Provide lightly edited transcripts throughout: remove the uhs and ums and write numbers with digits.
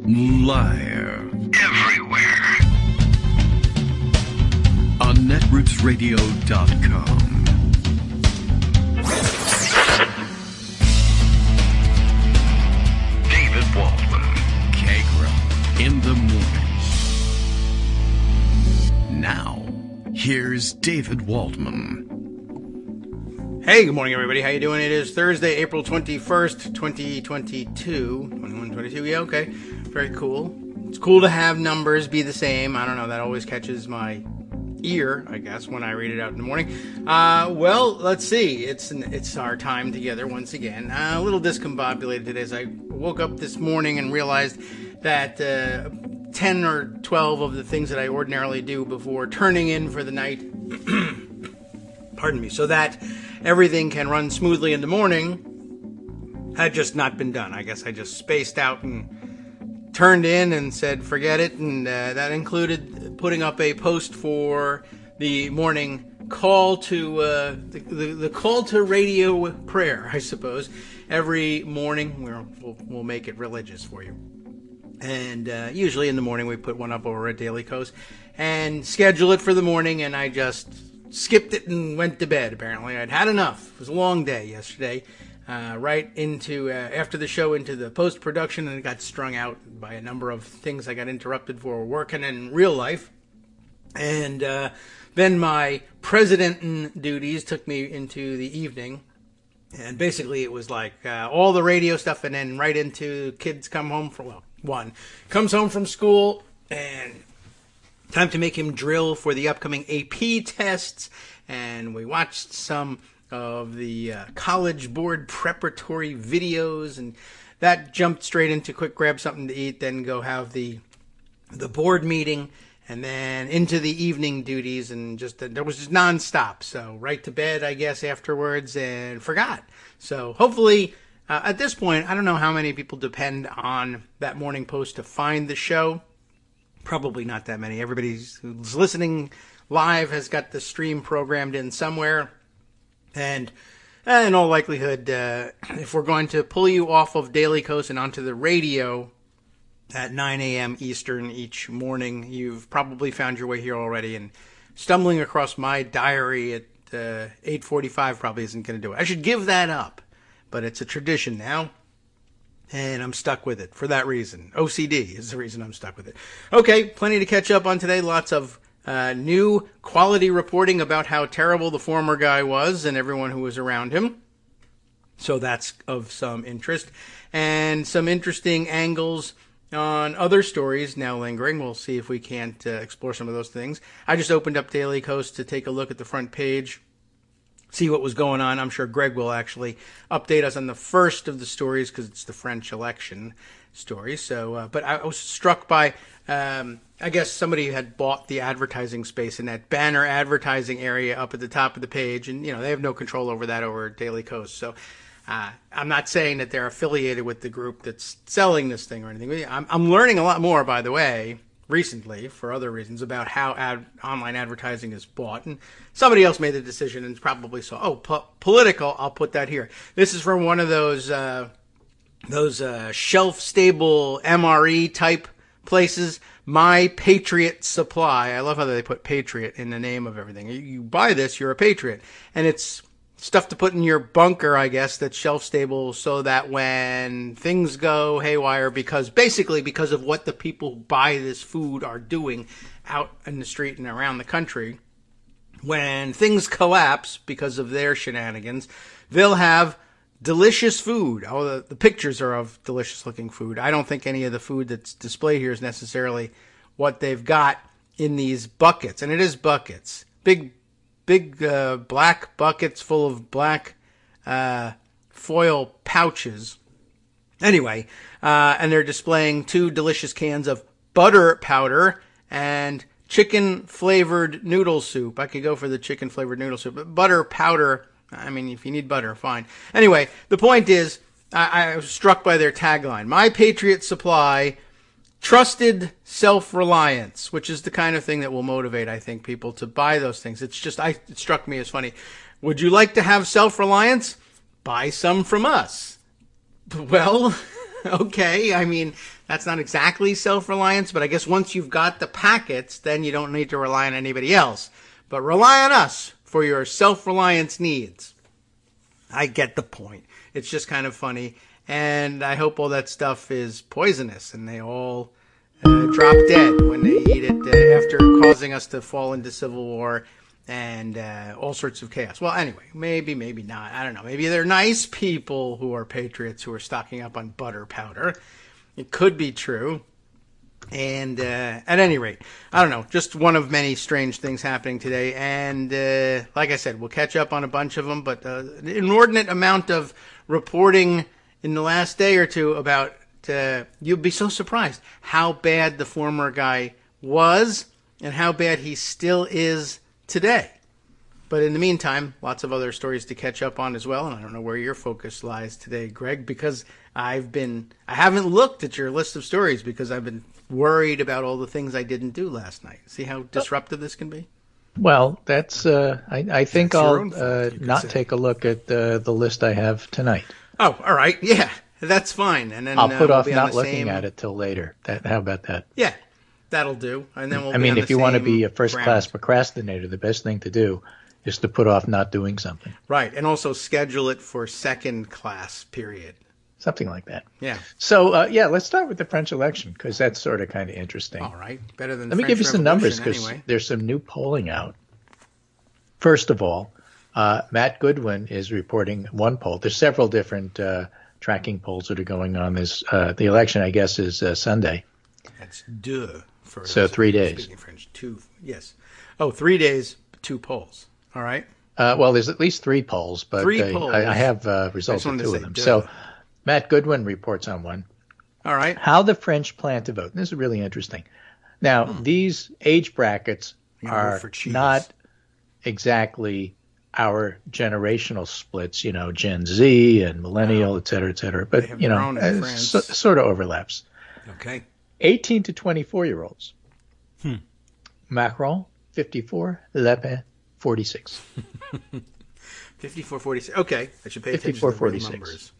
Live. Everywhere. On netrootsradio.com. David Waldman. Kagro. In the morning. Now, here's David Waldman. Hey, good morning, everybody. How you doing? It is Thursday, April 21st, 2022. 2122, yeah, okay. Very cool. It's cool to have numbers be the same. I don't know, that always catches my ear, I guess, when I read it out in the morning. Well, let's see. It's our time together once again. A little discombobulated today as I woke up this morning and realized that 10 or 12 of the things that I ordinarily do before turning in for the night, pardon me, so that everything can run smoothly in the morning, had just not been done. I guess I just spaced out and turned in and said forget it, and that included putting up a post for the morning call to the call to radio prayer, I suppose. Every morning we'll make it religious for you, and usually in the morning we put one up over at Daily Coast and schedule it for the morning, and I just skipped it and went to bed. Apparently I'd had enough. It was a long day yesterday, right into after the show into the post-production, and it got strung out by a number of things I got interrupted for working in real life. And then my president duties took me into the evening, and basically it was like all the radio stuff, and then right into kids come home from, well, one comes home from school, and time to make him drill for the upcoming AP tests, and we watched some of the College Board preparatory videos, and that jumped straight into quick grab something to eat, then go have the board meeting, and then into the evening duties, and just there was just nonstop. So right to bed, I guess, afterwards, and forgot. So hopefully, at this point, I don't know how many people depend on that morning post to find the show. Probably not that many. Everybody who's listening live has got the stream programmed in somewhere. And in all likelihood, if we're going to pull you off of Daily Coast and onto the radio at 9 a.m. Eastern each morning, you've probably found your way here already. And stumbling across my diary at 8:45 probably isn't going to do it. I should give that up. But it's a tradition now. And I'm stuck with it for that reason. OCD is the reason I'm stuck with it. Okay, plenty to catch up on today. Lots of new quality reporting about how terrible the former guy was and everyone who was around him. So that's of some interest. And some interesting angles on other stories now lingering. We'll see if we can't explore some of those things. I just opened up Daily Coast to take a look at the front page, see what was going on. I'm sure Greg will actually update us on the first of the stories because it's the French election story. So, but I was struck by, I guess somebody had bought the advertising space in that banner advertising area up at the top of the page, and they have no control over that over at Daily Coast. So, I'm not saying that they're affiliated with the group that's selling this thing or anything. I'm learning a lot more, by the way, recently, for other reasons, about how online advertising is bought. And somebody else made the decision and probably saw, political, I'll put that here. This is from one of those shelf-stable MRE type places, My Patriot Supply. I love how they put Patriot in the name of everything. You buy this, you're a patriot. And it's stuff to put in your bunker, I guess, that's shelf-stable so that when things go haywire, because of what the people who buy this food are doing out in the street and around the country, when things collapse because of their shenanigans, they'll have delicious food. Oh, the pictures are of delicious-looking food. I don't think any of the food that's displayed here is necessarily what they've got in these buckets. And it is buckets. Big black buckets full of black foil pouches. Anyway, and they're displaying 2 delicious cans of butter powder and chicken-flavored noodle soup. I could go for the chicken-flavored noodle soup, but butter powder, I mean, if you need butter, fine. Anyway, the point is, I was struck by their tagline, My Patriot Supply, trusted self-reliance, which is the kind of thing that will motivate, I think, people to buy those things. It struck me as funny. Would you like to have self-reliance? Buy some from us. Well, Okay, I mean, that's not exactly self-reliance, but I guess once you've got the packets, then you don't need to rely on anybody else. But rely on us for your self-reliance needs. I get the point. It's just kind of funny. And I hope all that stuff is poisonous and they all drop dead when they eat it after causing us to fall into civil war and all sorts of chaos. Well, anyway, maybe not. I don't know. Maybe they're nice people who are patriots who are stocking up on butter powder. It could be true. And at any rate, I don't know, just one of many strange things happening today. And like I said, we'll catch up on a bunch of them, but an inordinate amount of reporting in the last day or two about, you'll be so surprised how bad the former guy was and how bad he still is today. But in the meantime, lots of other stories to catch up on as well. And I don't know where your focus lies today, Greg, because I haven't looked at your list of stories because I've been worried about all the things I didn't do last night. See how disruptive this can be? Well, that's I think That's your I'll own fault, you could not say. take a look at the list I have tonight. Oh, all right. Yeah, that's fine. And then I'll put we'll off be on not the looking same... at it till later. How about that? Yeah, that'll do. And then we'll I be mean, on if the you want to same be a first-class ground. procrastinator, the best thing to do is to put off not doing something. Right, and also schedule it for second class period. Something like that. Yeah. So, let's start with the French election because that's sort of kind of interesting. All right. Better than Let me French give you some numbers Revolution, because anyway. there's some new polling out. First of all, Matt Goodwin is reporting one poll. There's several different tracking polls that are going on. The election, I guess, is Sunday. That's deux. For So those 3 days. Speaking French. Two. Yes. Oh, 3 days, 2 polls. All right. Well, there's at least 3 polls, but Three polls. I have results I of just wanted 2 to of say them. duh. So Matt Goodwin reports on one. All right. How the French plan to vote. This is really interesting. Now, these age brackets You know, vote are for cheese. not exactly our generational splits, Gen Z and millennial, et cetera, but, They have their own in France. sort of overlaps. Okay. 18 to 24-year-olds. Macron, 54, Le Pen, 46. 54-46. Okay. I should pay attention to the real 54-46. numbers.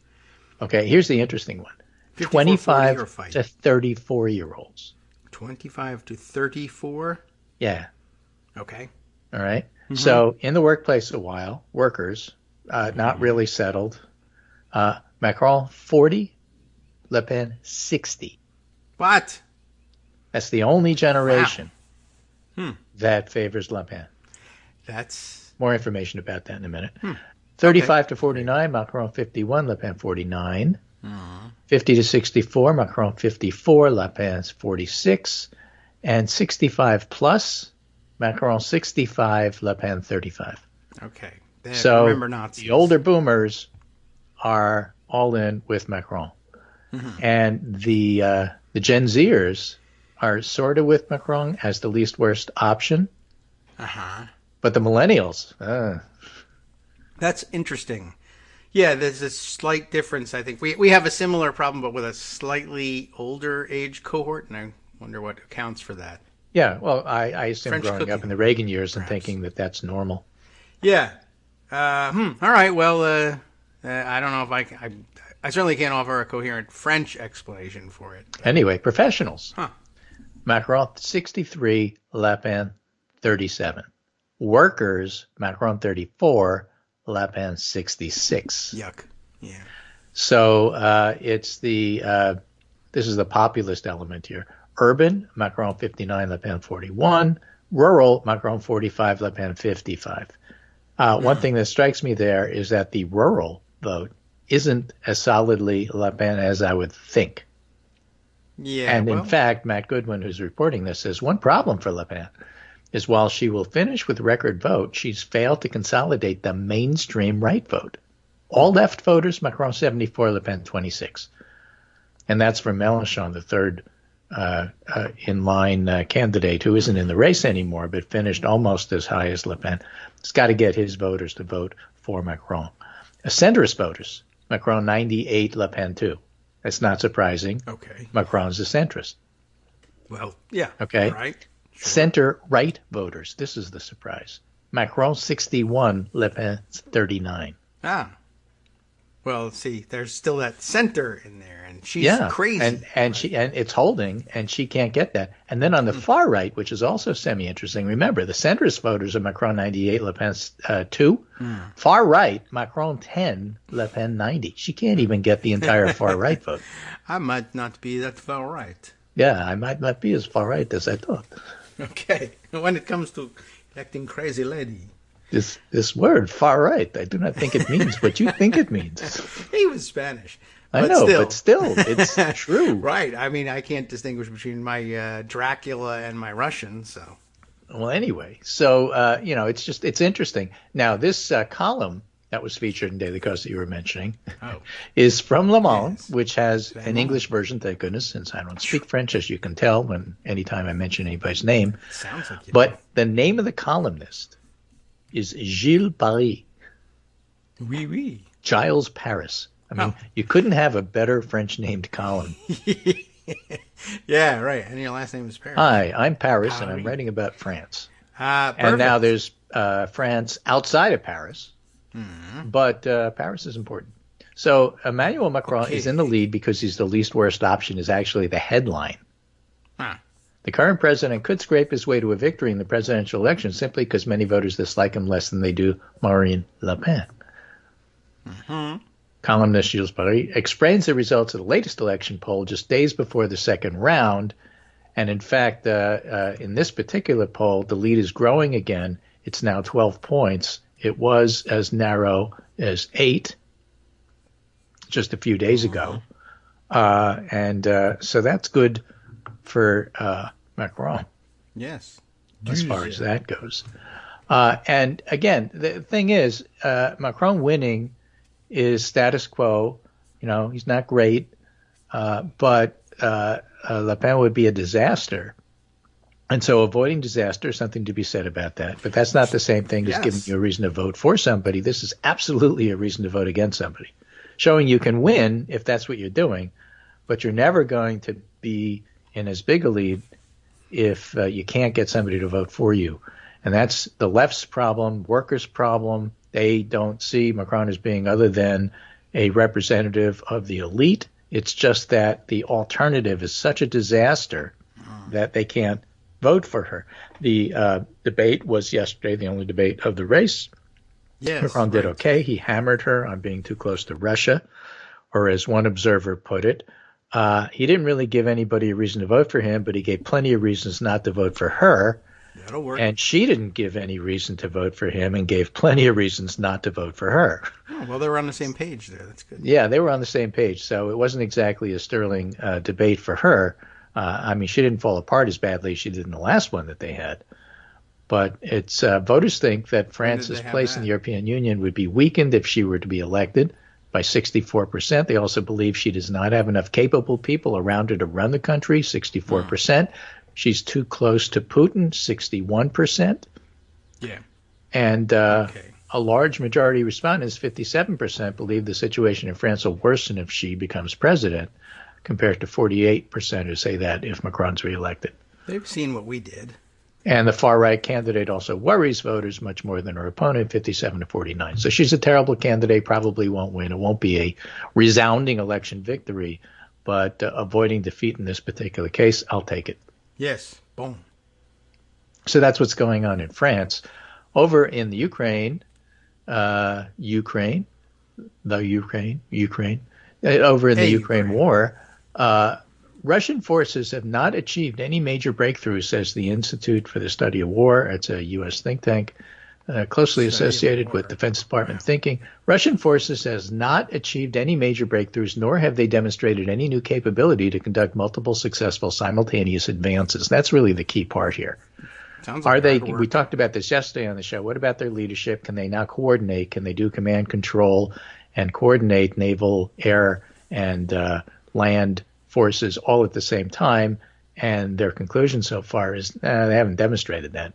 Okay, here's the interesting one. 54-40 or 25 fight? to 34-year-olds. 25 to 34. Yeah, Okay. all right. So in the workplace a while, workers, not really settled. Macron, 40, Le Pen, 60. What? That's the only generation that favors Le Pen. That's More information about that in a minute. 35 to 49, Macron 51, Le Pen 49. 50 to 64, Macron 54, Le Pen 46. And 65 plus, Macron 65, Le Pen 35. okay. Then So remember Nazis. the older boomers are all in with Macron. And the Gen Zers are sort of with Macron as the least worst option. But the millennials, That's interesting. Yeah, there's a slight difference. I think we have a similar problem, but with a slightly older age cohort, and I wonder what accounts for that. yeah, well, I assume French growing up cooking, in the Reagan years and perhaps. thinking that that's normal. Yeah. All right. Well, I don't know if I certainly can't offer a coherent French explanation for it. Anyway, professionals. Huh. Macron 63, Le Pen 37. Workers, Macron 34, Le Pen 66. Yuck. Yeah. So it's this is the populist element here. Urban, Macron 59, Le Pen 41. Rural, Macron 45, Le Pen 55. One thing that strikes me there is that the rural vote isn't as solidly Le Pen as I would think. Yeah. And well, in fact, Matt Goodwin, who's reporting this, says one problem for Le Pen is while she will finish with record vote, she's failed to consolidate the mainstream right vote. All left voters, Macron 74, Le Pen 26. And that's for Mélenchon, the third in line candidate who isn't in the race anymore, but finished almost as high as Le Pen. He's got to get his voters to vote for Macron. Centrist voters, Macron 98, Le Pen 2. That's not surprising. okay. Macron's a centrist. Well, yeah. Okay. All right. Center-right voters, this is the surprise. Macron 61, Le Pen 39. Ah. Well, see, there's still that center in there, and she's Yeah, crazy. and it's holding, and she can't get that. And then on the far right, which is also semi-interesting, remember the centrist voters are Macron 98, Le Pen 2. Far right, Macron 10, Le Pen 90. She can't even get the entire far right vote. I might not be that far right. Yeah, I might not be as far right as I thought. Okay, when it comes to electing crazy lady. This word, far right, I do not think it means what you think it means. He was Spanish. I know, but still, it's true. Right. I mean, I can't distinguish between my Dracula and my Russian, so. Well, anyway, so, it's interesting. Now, this column that was featured in Daily Kos that you were mentioning is from Le Monde, which has an English version, thank goodness, since I don't speak French, as you can tell anytime I mention anybody's name. Sounds like you But the name of the columnist is Gilles Paris. Oui, oui. Giles Paris. I mean, you couldn't have a better French-named column. Yeah, right. And your last name is Paris. Hi, I'm Paris, and I'm writing about France. And now there's France outside of Paris, but Paris is important. So Emmanuel Macron is in the lead because he's the least worst option is actually the headline. The current president could scrape his way to a victory in the presidential election simply because many voters dislike him less than they do Marine Le Pen. Columnist Gilles Paris explains the results of the latest election poll just days before the second round. And in fact, in this particular poll, the lead is growing again. It's now 12 points. It was as narrow as 8 just a few days ago. So that's good for Macron. Yes. As far as that goes. And again, the thing is, Macron winning is status quo. He's not great, but Le Pen would be a disaster. And so avoiding disaster is something to be said about that. But that's not the same thing as giving you a reason to vote for somebody. This is absolutely a reason to vote against somebody. Showing you can win if that's what you're doing, but you're never going to be in as big a lead if you can't get somebody to vote for you. And that's the left's problem, workers' problem. They don't see Macron as being other than a representative of the elite. It's just that the alternative is such a disaster that they can't vote for her. The debate was yesterday, the only debate of the race. Yes, Macron did okay. He hammered her on being too close to Russia, or as one observer put it, he didn't really give anybody a reason to vote for him, but he gave plenty of reasons not to vote for her. That'll work. And she didn't give any reason to vote for him and gave plenty of reasons not to vote for her. Oh, well, they were on the same page there. That's good. Yeah, they were on the same page. So it wasn't exactly a sterling debate for her. I mean, she didn't fall apart as badly as she did in the last one that they had. But it's voters think that France's place in the European Union would be weakened if she were to be elected by 64%. They also believe she does not have enough capable people around her to run the country, 64%. She's too close to Putin, 61%. Yeah. And a large majority of respondents, 57%, believe the situation in France will worsen if she becomes president, compared to 48% who say that if Macron's reelected. They've seen what we did. And the far-right candidate also worries voters much more than her opponent, 57 to 49. So she's a terrible candidate, probably won't win. It won't be a resounding election victory, but avoiding defeat in this particular case, I'll take it. Yes. Boom. So that's what's going on in France. Over in the Ukraine, over in the Ukraine war, Russian forces have not achieved any major breakthroughs, says the Institute for the Study of War. It's a U.S. think tank closely associated with Defense Department thinking. Russian forces has not achieved any major breakthroughs, nor have they demonstrated any new capability to conduct multiple successful simultaneous advances. That's really the key part here. Are they? We talked about this yesterday on the show. What about their leadership? Can they now coordinate? Can they do command control and coordinate naval, air, and land forces all at the same time? And their conclusion so far is they haven't demonstrated that,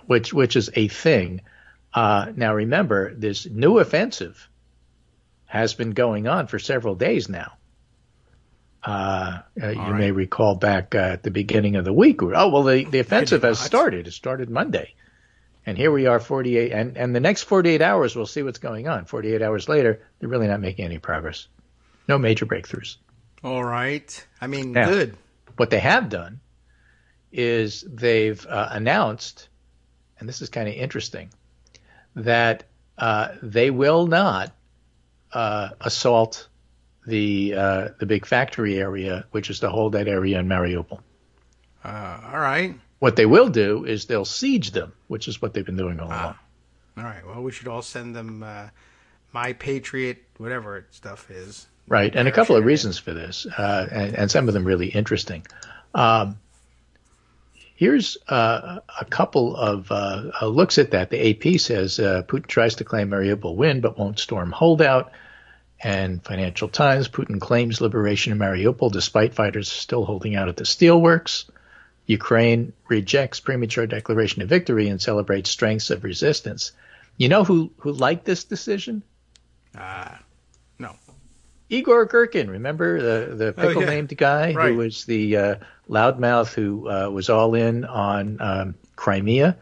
which is a thing. Now, remember, this new offensive has been going on for several days now. You may recall back at the beginning of the week, the offensive has started. It started Monday. And here we are 48, and the next 48 hours, we'll see what's going on. 48 hours later, they're really not making any progress. No major breakthroughs. All right. I mean, Now, good. What they have done is they've announced, and this is kind of interesting, that they will not assault the big factory area, which is to hold that area in Mariupol. All right. What they will do is they'll siege them, which is what they've been doing all along. All right. Well, we should all send them My Patriot, whatever stuff is. Right, and a couple of reasons for this, and some of them really interesting. Here's a couple of looks at that. The AP says Putin tries to claim Mariupol win, but won't storm holdout. And Financial Times, Putin claims liberation of Mariupol despite fighters still holding out at the steelworks. Ukraine rejects premature declaration of victory and celebrates strengths of resistance. You know who liked this decision? No. Igor Girkin, remember the pickle-named guy right. who was the loudmouth who was all in on Crimea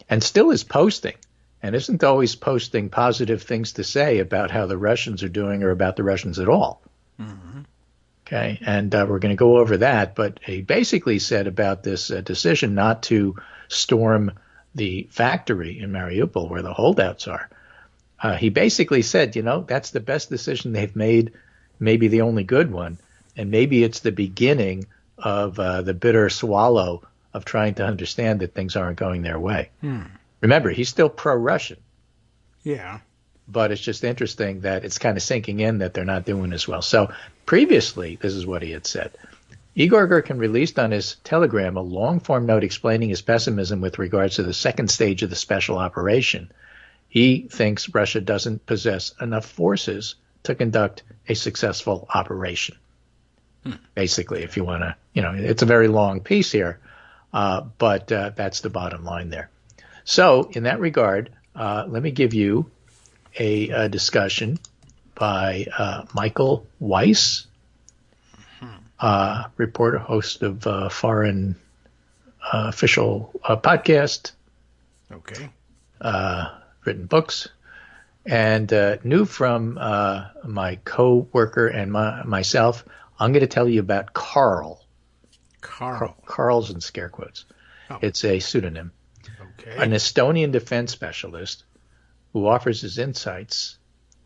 and still is posting and isn't always posting positive things to say about how the Russians are doing or about the Russians at all. Mm-hmm. Okay, and we're going to go over that. But he basically said about this decision not to storm the factory in Mariupol where the holdouts are. He basically said, that's the best decision they've made, maybe the only good one, and maybe it's the beginning of the bitter swallow of trying to understand that things aren't going their way. Remember, he's still pro-Russian. Yeah. But it's just interesting that it's kind of sinking in that they're not doing as well. So previously, this is what he had said. Igor Girkin released on his Telegram a long-form note explaining his pessimism with regards to the second stage of the special operation. He thinks Russia doesn't possess enough forces to conduct a successful operation. Basically, if you want to, it's a very long piece here, but that's the bottom line there. So in that regard, let me give you a discussion by Michael Weiss, reporter, host of Foreign Official podcast. Okay. Written books, and new from my co-worker and myself. I'm going to tell you about Carl. Carl's in scare quotes. Oh. It's a pseudonym. Okay. An Estonian defense specialist who offers his insights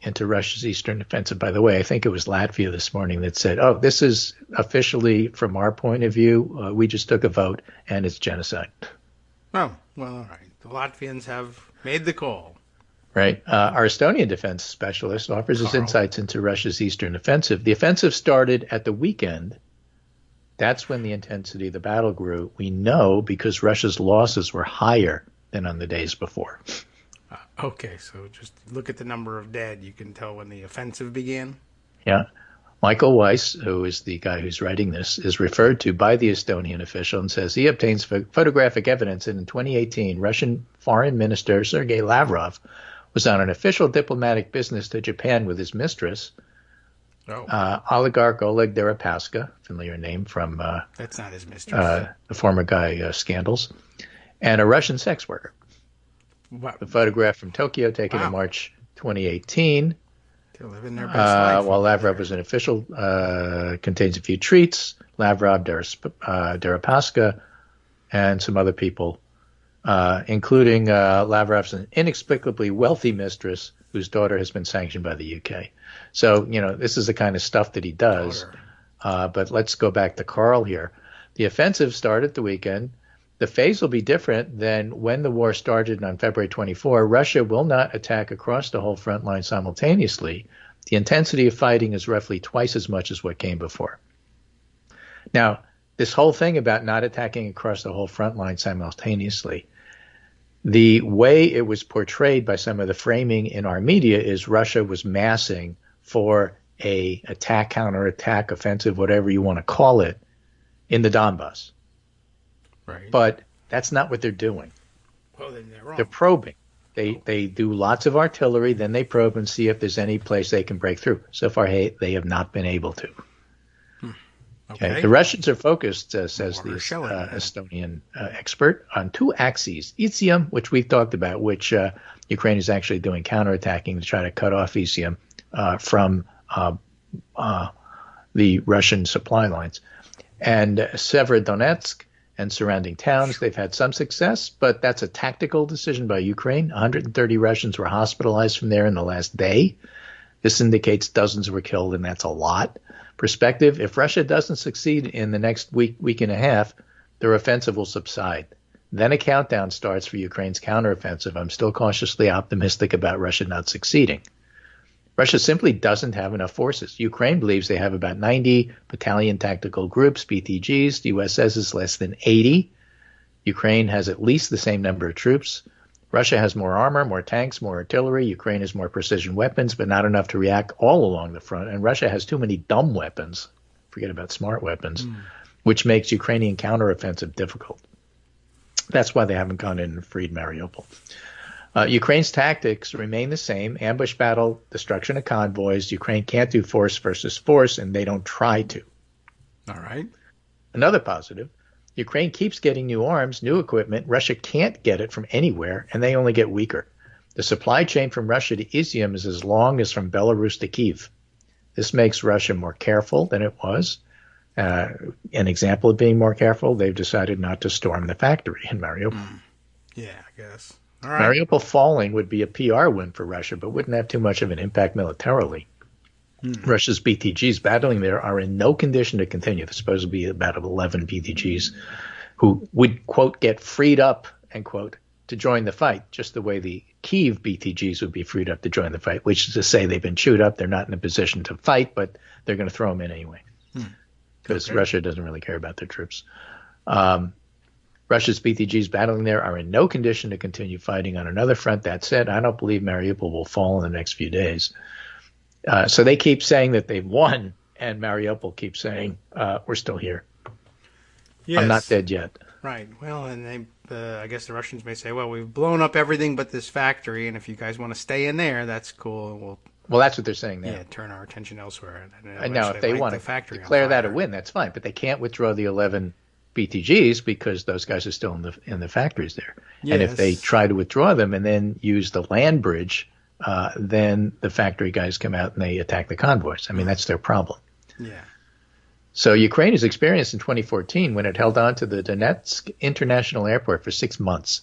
into Russia's eastern offensive. By the way, I think it was Latvia this morning that said, this is officially, from our point of view, we just took a vote, and it's genocide. Oh, well, all right. The Latvians have made the call. Right. Our Estonian defense specialist offers his insights into Russia's eastern offensive. The offensive started at the weekend. That's when the intensity of the battle grew. We know because Russia's losses were higher than on the days before. Okay, so just look at the number of dead. You can tell when the offensive began. Yeah. Michael Weiss, who is the guy who's writing this, is referred to by the Estonian official and says he obtains photographic evidence that in 2018, Russian Foreign Minister Sergei Lavrov was on an official diplomatic business to Japan with his mistress, oligarch Oleg Deripaska, familiar name from that's not his mistress. The former guy scandals, and a Russian sex worker. What? The photograph from Tokyo taken in March 2018. They're living their best life. While Lavrov was an official, contains a few treats. Lavrov, Deripaska, and some other people, including Lavrov's inexplicably wealthy mistress, whose daughter has been sanctioned by the UK. So, this is the kind of stuff that he does. But let's go back to Carl here. The offensive started the weekend. The phase will be different than when the war started on February 24. Russia will not attack across the whole front line simultaneously. The intensity of fighting is roughly twice as much as what came before. Now, this whole thing about not attacking across the whole front line simultaneously, the way it was portrayed by some of the framing in our media is Russia was massing for a attack, counterattack, offensive, whatever you want to call it, in the Donbass. Right. But that's not what they're doing. Well, then they're wrong. They're probing. They do lots of artillery, then they probe and see if there's any place they can break through. So far, they have not been able to. Okay. The Russians are focused, says the showing that. Estonian expert, on two axes. Izium, which we've talked about, which Ukraine is actually doing counterattacking to try to cut off Izium from the Russian supply lines. And Severodonetsk and surrounding towns, they've had some success, but that's a tactical decision by Ukraine. 130 Russians were hospitalized from there in the last day. This indicates dozens were killed, and that's a lot. Perspective, if Russia doesn't succeed in the next week and a half, their offensive will subside. Then a countdown starts for Ukraine's counteroffensive. I'm still cautiously optimistic about Russia not succeeding. Russia simply doesn't have enough forces. Ukraine believes they have about 90 battalion tactical groups, BTGs. The U.S. says it's less than 80. Ukraine has at least the same number of troops. Russia has more armor, more tanks, more artillery. Ukraine has more precision weapons, but not enough to react all along the front. And Russia has too many dumb weapons, forget about smart weapons, which makes Ukrainian counteroffensive difficult. That's why they haven't gone in and freed Mariupol. Ukraine's tactics remain the same: ambush battle, destruction of convoys. Ukraine can't do force versus force, and they don't try to. All right. Another positive: Ukraine keeps getting new arms, new equipment. Russia can't get it from anywhere, and they only get weaker. The supply chain from Russia to Izium is as long as from Belarus to Kyiv. This makes Russia more careful than it was. An example of being more careful, they've decided not to storm the factory in Mariupol. Yeah, I guess. All right. Mariupol falling would be a PR win for Russia, but wouldn't have too much of an impact militarily. Russia's BTGs battling there are in no condition to continue. There's supposed to be about 11 BTGs who would, quote, get freed up, end quote, to join the fight, just the way the Kyiv BTGs would be freed up to join the fight, which is to say they've been chewed up. They're not in a position to fight, but they're going to throw them in anyway because Russia doesn't really care about their troops. Russia's BTGs battling there are in no condition to continue fighting on another front. That said, I don't believe Mariupol will fall in the next few days. So they keep saying that they've won, and Mariupol keeps saying, we're still here. Yes. I'm not dead yet. Right. Well, and I guess the Russians may say, well, we've blown up everything but this factory, and if you guys want to stay in there, that's cool. Well, that's what they're saying now. Yeah, turn our attention elsewhere. And now, if they want to declare that a win, that's fine. But they can't withdraw the 11 BTGs because those guys are still in the factories there. Yes. And if they try to withdraw them and then use the land bridge, then the factory guys come out and they attack the convoys. I mean, that's their problem. Yeah. So Ukraine has experienced in 2014 when it held on to the Donetsk International Airport for 6 months.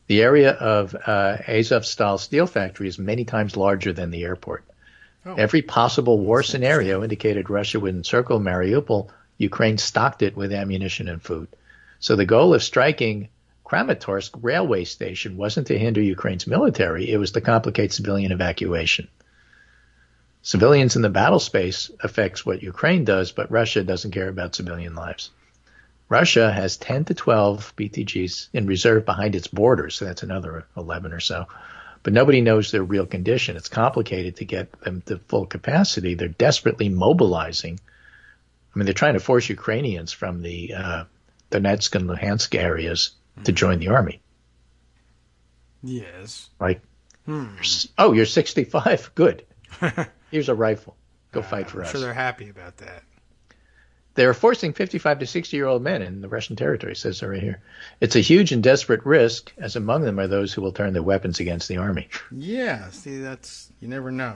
The area of Azovstal steel factory is many times larger than the airport. Oh. Every possible war scenario indicated Russia would encircle Mariupol. Ukraine stocked it with ammunition and food. So the goal of striking Kramatorsk railway station wasn't to hinder Ukraine's military. It was to complicate civilian evacuation. Civilians in the battle space affects what Ukraine does, but Russia doesn't care about civilian lives. Russia has 10 to 12 BTGs in reserve behind its borders, so that's another 11 or so. But nobody knows their real condition. It's complicated to get them to full capacity. They're desperately mobilizing. I mean, they're trying to force Ukrainians from the Donetsk and Luhansk areas to join the army. Yes. Like, you're 65? Good. Here's a rifle. Go fight for us. I'm sure they're happy about that. They're forcing 55 to 60-year-old men in the Russian territory, says right here. It's a huge and desperate risk, as among them are those who will turn their weapons against the army. Yeah, see, you never know.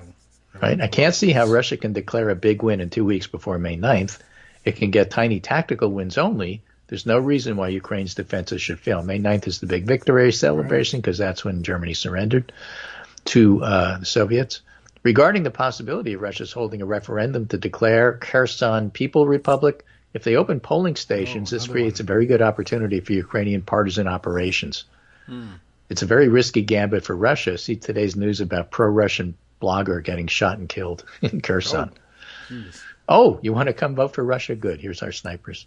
Right? I can't see how Russia can declare a big win in 2 weeks before May 9th. It can get tiny tactical wins only. There's no reason why Ukraine's defenses should fail. May 9th is the big victory celebration because that's when Germany surrendered to the Soviets. Regarding the possibility of Russia's holding a referendum to declare Kherson People Republic, if they open polling stations, this creates a very good opportunity for Ukrainian partisan operations. It's a very risky gambit for Russia. See today's news about pro-Russian blogger getting shot and killed in Kherson. You want to come vote for Russia? Good. Here's our snipers.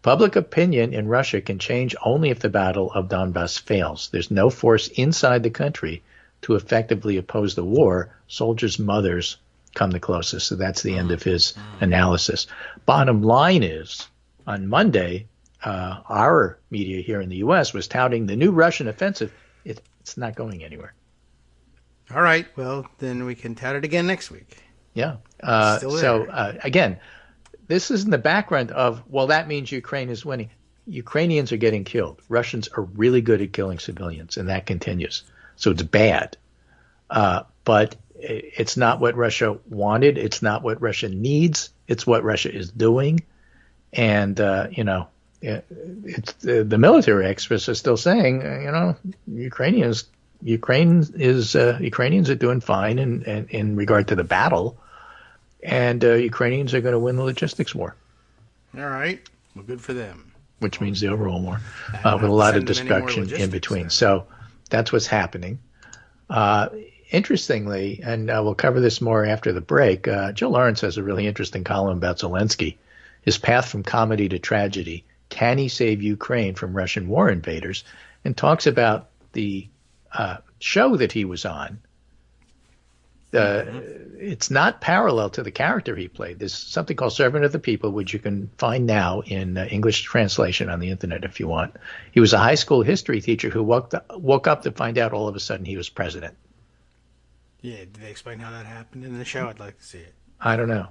Public opinion in Russia can change only if the Battle of Donbass fails. There's no force inside the country to effectively oppose the war. Soldiers' mothers come the closest. So that's the end of his analysis. Bottom line is, on Monday, our media here in the U.S. was touting the new Russian offensive. It's not going anywhere. All right. Well, then we can tout it again next week. Yeah. Again, this is in the background of, well, that means Ukraine is winning. Ukrainians are getting killed. Russians are really good at killing civilians, and that continues. So it's bad. But it's not what Russia wanted. It's not what Russia needs. It's what Russia is doing. And, it's the military experts are still saying, Ukrainians are doing fine in regard to the battle. And Ukrainians are going to win the logistics war. All right. Well, good for them. Which means the overall war, with a lot of destruction in between. So that's what's happening. Interestingly, and we'll cover this more after the break, Jill Lawrence has a really interesting column about Zelensky, his path from comedy to tragedy. Can he save Ukraine from Russian war invaders? And talks about the show that he was on. It's not parallel to the character he played. There's something called Servant of the People, which you can find now in English translation on the internet if you want. He was a high school history teacher who woke up to find out all of a sudden he was president. Yeah, did they explain how that happened in the show? I'd like to see it. I don't know.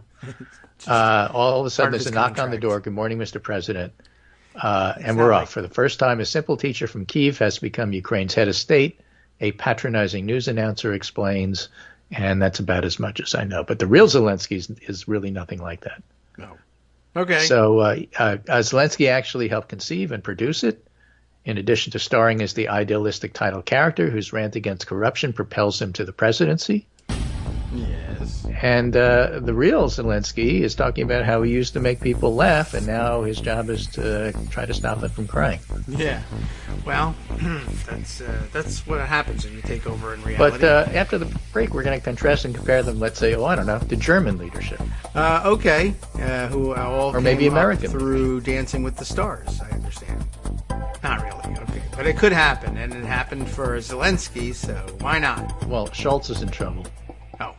All of a sudden there's a knock on the door. Good morning, Mr. President. And we're off. For the first time, a simple teacher from Kyiv has become Ukraine's head of state. A patronizing news announcer explains. And that's about as much as I know. But the real Zelensky is really nothing like that. No. Okay. So Zelensky actually helped conceive and produce it, in addition to starring as the idealistic title character whose rant against corruption propels him to the presidency. Yes. And the real Zelensky is talking about how he used to make people laugh, and now his job is to try to stop them from crying. Yeah. Well, that's what happens when you take over in reality. But after the break, we're going to contrast and compare them, let's say, the German leadership. Okay. Who all or maybe American through Dancing with the Stars, I understand. Not really, okay. But it could happen, and it happened for Zelensky, so why not? Well, Schultz is in trouble. Oh.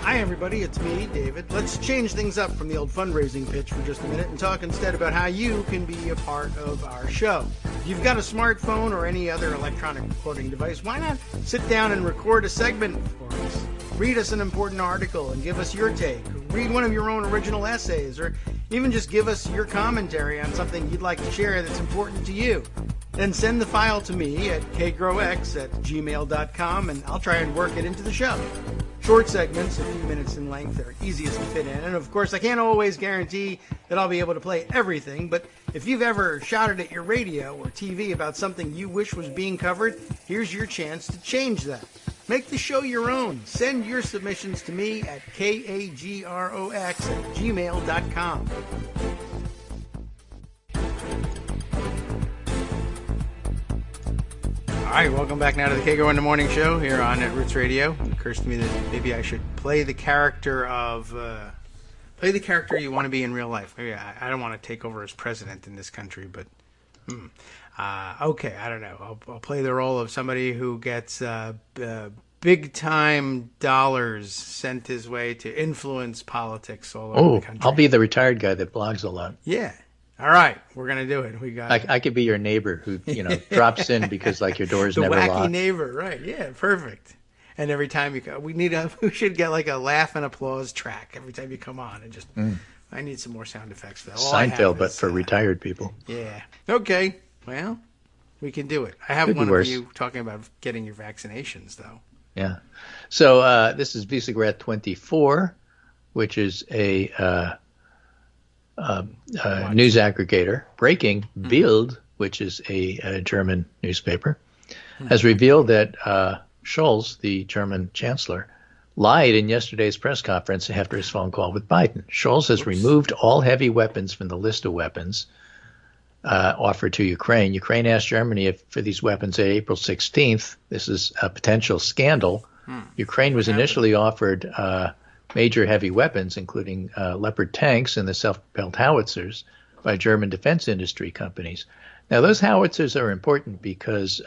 Hi, everybody. It's me, David. Let's change things up from the old fundraising pitch for just a minute and talk instead about how you can be a part of our show. If you've got a smartphone or any other electronic recording device, why not sit down and record a segment for us? Read us an important article and give us your take. Read one of your own original essays, or even just give us your commentary on something you'd like to share that's important to you. Then send the file to me at kagrox@gmail.com, and I'll try and work it into the show. Short segments, a few minutes in length, are easiest to fit in. And of course, I can't always guarantee that I'll be able to play everything, but if you've ever shouted at your radio or TV about something you wish was being covered, here's your chance to change that. Make the show your own. Send your submissions to me at kagrox@gmail.com. All right, welcome back now to the Kagro in the Morning Show here on Roots Radio. It occurs to me that maybe I should play the character you want to be in real life. Maybe I don't want to take over as president in this country, but okay, I don't know. I'll play the role of somebody who gets big-time dollars sent his way to influence politics all over the country. I'll be the retired guy that blogs a lot. Yeah. All right, we're gonna do it. We got. I could be your neighbor who drops in because your door's never locked. The wacky neighbor, right? Yeah, perfect. And every time you come, we should get like a laugh and applause track every time you come on, and just. I need some more sound effects for that. Seinfeld, but for retired people. Yeah. Okay. Well, we can do it. I have one of you talking about getting your vaccinations, though. Yeah. So this is Visegrad 24, which is a. News aggregator. Breaking Bild, which is a German newspaper, has revealed that Scholz, the German chancellor, lied in yesterday's press conference after his phone call with Biden. Scholz has removed all heavy weapons from the list of weapons offered to Ukraine. Ukraine asked Germany for these weapons at April 16th. This is a potential scandal. Ukraine was initially offered major heavy weapons, including Leopard tanks and the self-propelled howitzers by German defense industry companies. Now, those howitzers are important because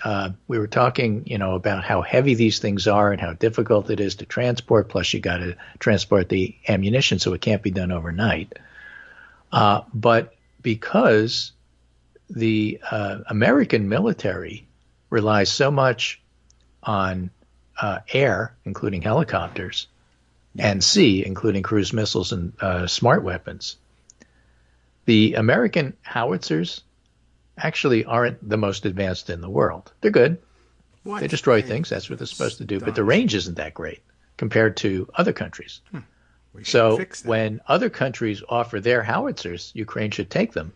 we were talking, about how heavy these things are and how difficult it is to transport. Plus, you got to transport the ammunition, so it can't be done overnight. But because the American military relies so much on air, including helicopters, and sea, including cruise missiles and smart weapons. The American howitzers actually aren't the most advanced in the world. They're good. What? They destroy things. That's what they're supposed to do. But the range isn't that great compared to other countries. So when other countries offer their howitzers, Ukraine should take them.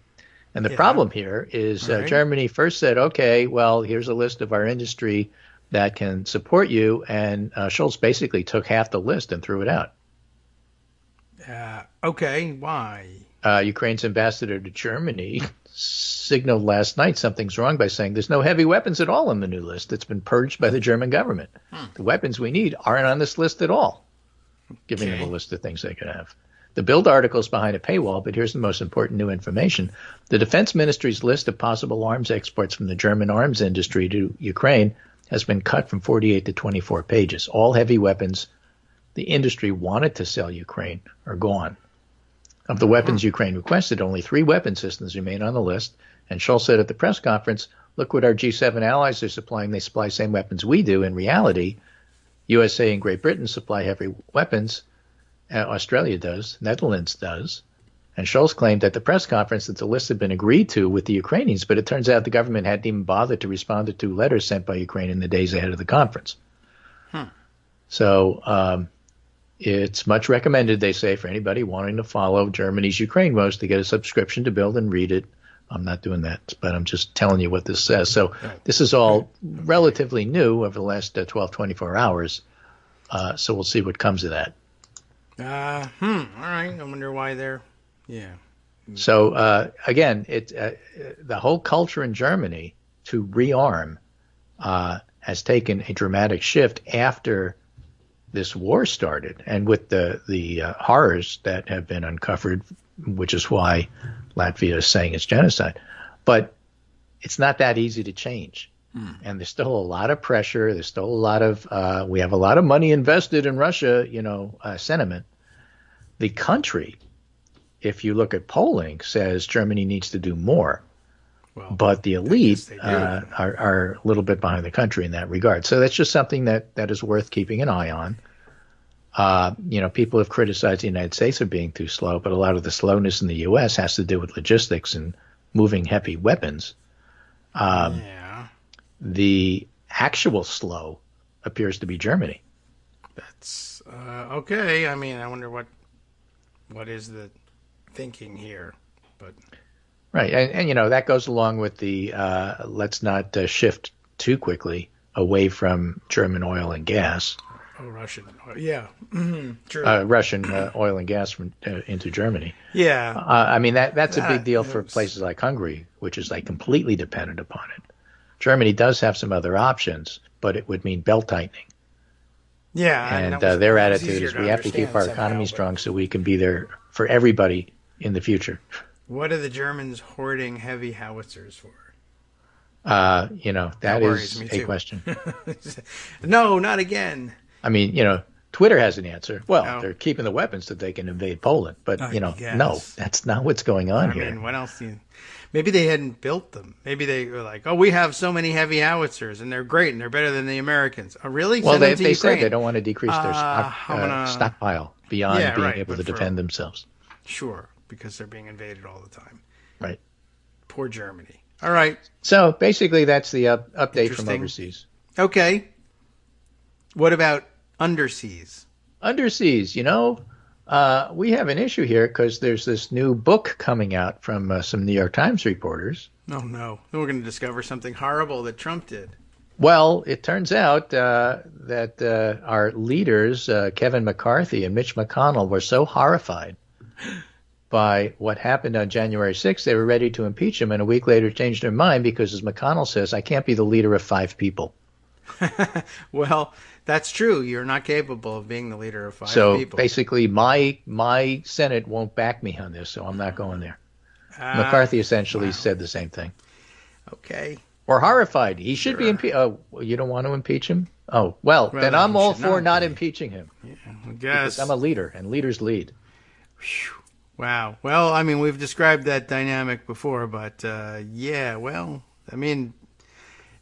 And the problem here is Germany first said, okay, well, here's a list of our industry that can support you. And Scholz basically took half the list and threw it out. Okay, why? Ukraine's ambassador to Germany signaled last night something's wrong by saying there's no heavy weapons at all on the new list. It's been purged by the German government. The weapons we need aren't on this list at all, giving them a list of things they could have. The Bild article is behind a paywall, but here's the most important new information. The Defense Ministry's list of possible arms exports from the German arms industry to Ukraine has been cut from 48 to 24 pages. All heavy weapons the industry wanted to sell Ukraine are gone. Of the weapons Ukraine requested, only 3 weapon systems remain on the list. And Scholz said at the press conference, look what our G7 allies are supplying. They supply the same weapons we do. In reality, USA and Great Britain supply heavy weapons. Australia does. Netherlands does. And Scholz claimed at the press conference that the list had been agreed to with the Ukrainians, but it turns out the government hadn't even bothered to respond to 2 letters sent by Ukraine in the days ahead of the conference. So it's much recommended, they say, for anybody wanting to follow Germany's Ukraine woes to get a subscription to Bild and read it. I'm not doing that, but I'm just telling you what this says. So this is all relatively new over the last 12, 24 hours. So we'll see what comes of that. All right. I wonder why they're, So again, the whole culture in Germany to rearm has taken a dramatic shift after this war started, and with the horrors that have been uncovered, which is why Latvia is saying it's genocide. But it's not that easy to change. And there's still a lot of pressure. There's still a lot of we have a lot of money invested in Russia, sentiment. The country, if you look at polling, says Germany needs to do more. Well, but the elite are a little bit behind the country in that regard. So that's just something that is worth keeping an eye on. People have criticized the United States for being too slow, but a lot of the slowness in the U.S. has to do with logistics and moving heavy weapons. The actual slow appears to be Germany. That's okay. I mean, I wonder what is the thinking here, but right, and that goes along with the let's not shift too quickly away from German oil and gas. Oh, Russian oil, yeah, true. Russian oil and gas into Germany. Yeah, I mean that's a big deal for places like Hungary, which is like completely dependent upon it. Germany does have some other options, but it would mean belt tightening. Yeah, and their attitude is we have to keep our economy strong so we can be there for everybody in the future. What are the Germans hoarding heavy howitzers for? That is a question. No, not again. I mean, Twitter has an answer. Well, they're keeping the weapons so they can invade Poland. But, no, that's not what's going on here. I mean, what else maybe they hadn't built them. Maybe they were like, oh, we have so many heavy howitzers, and they're great, and they're better than the Americans. Oh, really? Well, they said they don't want to decrease their stockpile beyond being able to defend themselves. Sure, because they're being invaded all the time. Right. Poor Germany. All right. So, basically, that's the update from overseas. Okay. What about underseas? Underseas, we have an issue here because there's this new book coming out from some New York Times reporters. Oh, no. We're going to discover something horrible that Trump did. Well, it turns out that our leaders, Kevin McCarthy and Mitch McConnell, were so horrified by what happened on January 6th, they were ready to impeach him, and a week later changed their mind because, as McConnell says, I can't be the leader of 5 people. Well, that's true. You're not capable of being the leader of 5 people. So basically, my Senate won't back me on this, so I'm not going there. McCarthy essentially said the same thing. Okay. We're horrified. He should be impeached. Oh, you don't want to impeach him? Oh, well then I'm all for not impeaching him. Yeah, I guess. Because I'm a leader, and leaders lead. Whew. Wow. Well, I mean, we've described that dynamic before, but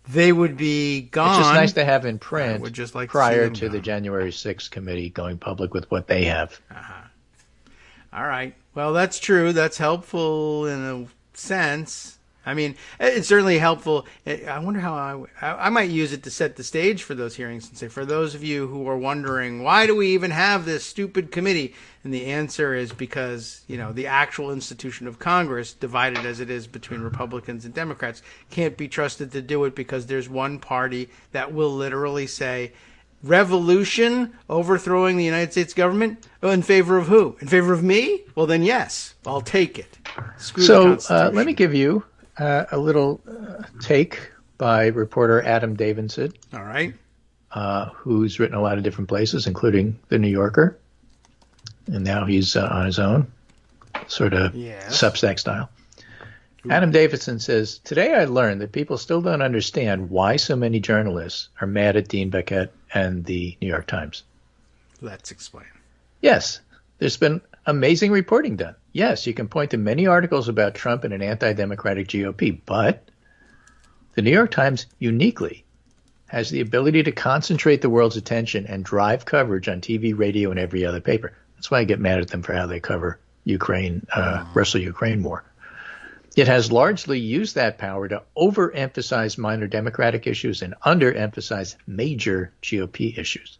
they would be gone. It's just nice to have in I print would just like to see prior them to the gone. January 6th committee going public with what they have. All right. Well, that's true. That's helpful in a sense. I mean, it's certainly helpful. I wonder how I might use it to set the stage for those hearings and say, for those of you who are wondering, why do we even have this stupid committee? And the answer is because, the actual institution of Congress, divided as it is between Republicans and Democrats, can't be trusted to do it because there's one party that will literally say, revolution, overthrowing the United States government, in favor of who? In favor of me? Well, then yes, I'll take it. Screw the So Constitution. let me give you a little take by reporter Adam Davidson, All right. who's written a lot of different places, including The New Yorker. And now he's on his own, sort of Substack style. Adam Davidson says, today I learned that people still don't understand why so many journalists are mad at Dean Baquet and the New York Times. Let's explain. Yes, there's been amazing reporting done. Yes, you can point to many articles about Trump and an anti-democratic GOP, but the New York Times uniquely has the ability to concentrate the world's attention and drive coverage on TV, radio, and every other paper. That's why I get mad at them for how they cover Ukraine, Russia-Ukraine war. It has largely used that power to overemphasize minor democratic issues and underemphasize major GOP issues.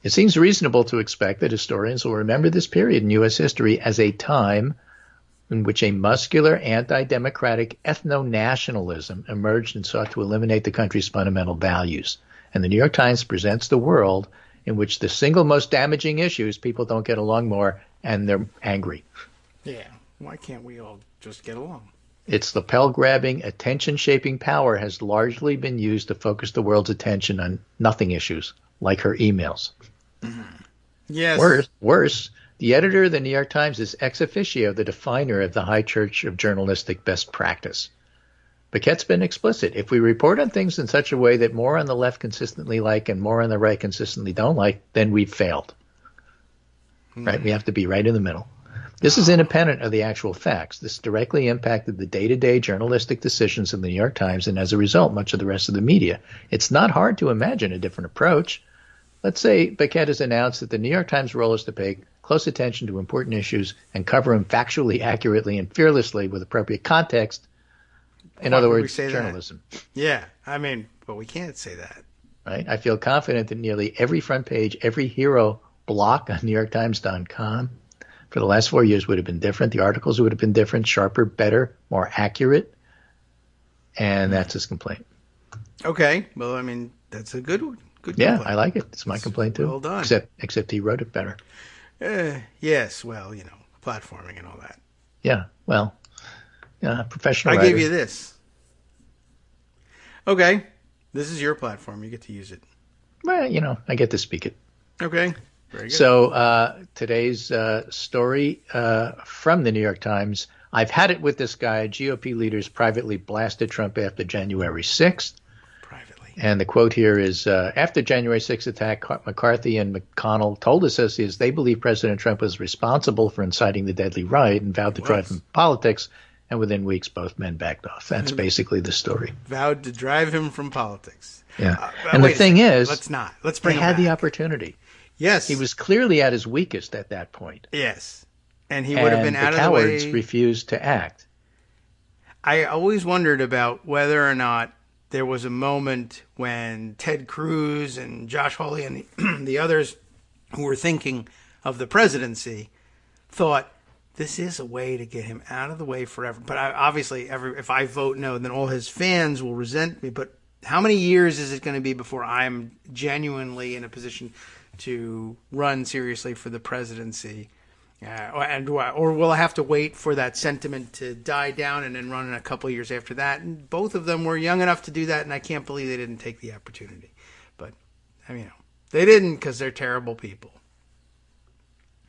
It seems reasonable to expect that historians will remember this period in U.S. history as a time in which a muscular anti-democratic ethno-nationalism emerged and sought to eliminate the country's fundamental values. And the New York Times presents the world in which the single most damaging issue is people don't get along more and they're angry. Yeah. Why can't we all just get along? Its lapel-grabbing, attention-shaping power has largely been used to focus the world's attention on nothing issues, like her emails. Yes. Worse, the editor of the New York Times is ex officio the definer of the high church of journalistic best practice. Baquet's been explicit. If we report on things in such a way that more on the left consistently like and more on the right consistently don't like, then we've failed. Right? We have to be right in the middle. This is independent of the actual facts. This directly impacted the day-to-day journalistic decisions of the New York Times and, as a result, much of the rest of the media. It's not hard to imagine a different approach. Let's say Baquet has announced that the New York Times' role is to pay close attention to important issues and cover them factually, accurately, and fearlessly with appropriate context. In other words, journalism. Yeah, but we can't say that. Right? I feel confident that nearly every front page, every hero block on NewYorkTimes.com for the last 4 years would have been different. The articles would have been different, sharper, better, more accurate. And that's his complaint. Okay. Well, that's a good one. Good complaint. I like it. It's my complaint, too. Well done. Except he wrote it better. Yes. Well, platforming and all that. Yeah. Well, professional I writer. gave you this. Okay. This is your platform. You get to use it. Well, I get to speak it. Okay. Very good. So today's story from the New York Times. I've had it with this guy. GOP leaders privately blasted Trump after January 6th. Privately. And the quote here is, after January 6th attack, McCarthy and McConnell told associates they believe President Trump was responsible for inciting the deadly riot and vowed to drive him from politics. And within weeks, both men backed off. That's basically the story. Vowed to drive him from politics. Yeah. And the thing is, let's bring they him had back. the opportunity. Yes. He was clearly at his weakest at that point. Yes. And he would have been out of the way. way. The cowards refused to act. I always wondered about whether or not there was a moment when Ted Cruz and Josh Hawley and the others who were thinking of the presidency thought, this is a way to get him out of the way forever. But obviously, if I vote no, then all his fans will resent me. But how many years is it going to be before I'm genuinely in a position to run seriously for the presidency? Or will I have to wait for that sentiment to die down and then run in a couple of years after that? And both of them were young enough to do that, and I can't believe they didn't take the opportunity. But, they didn't because they're terrible people.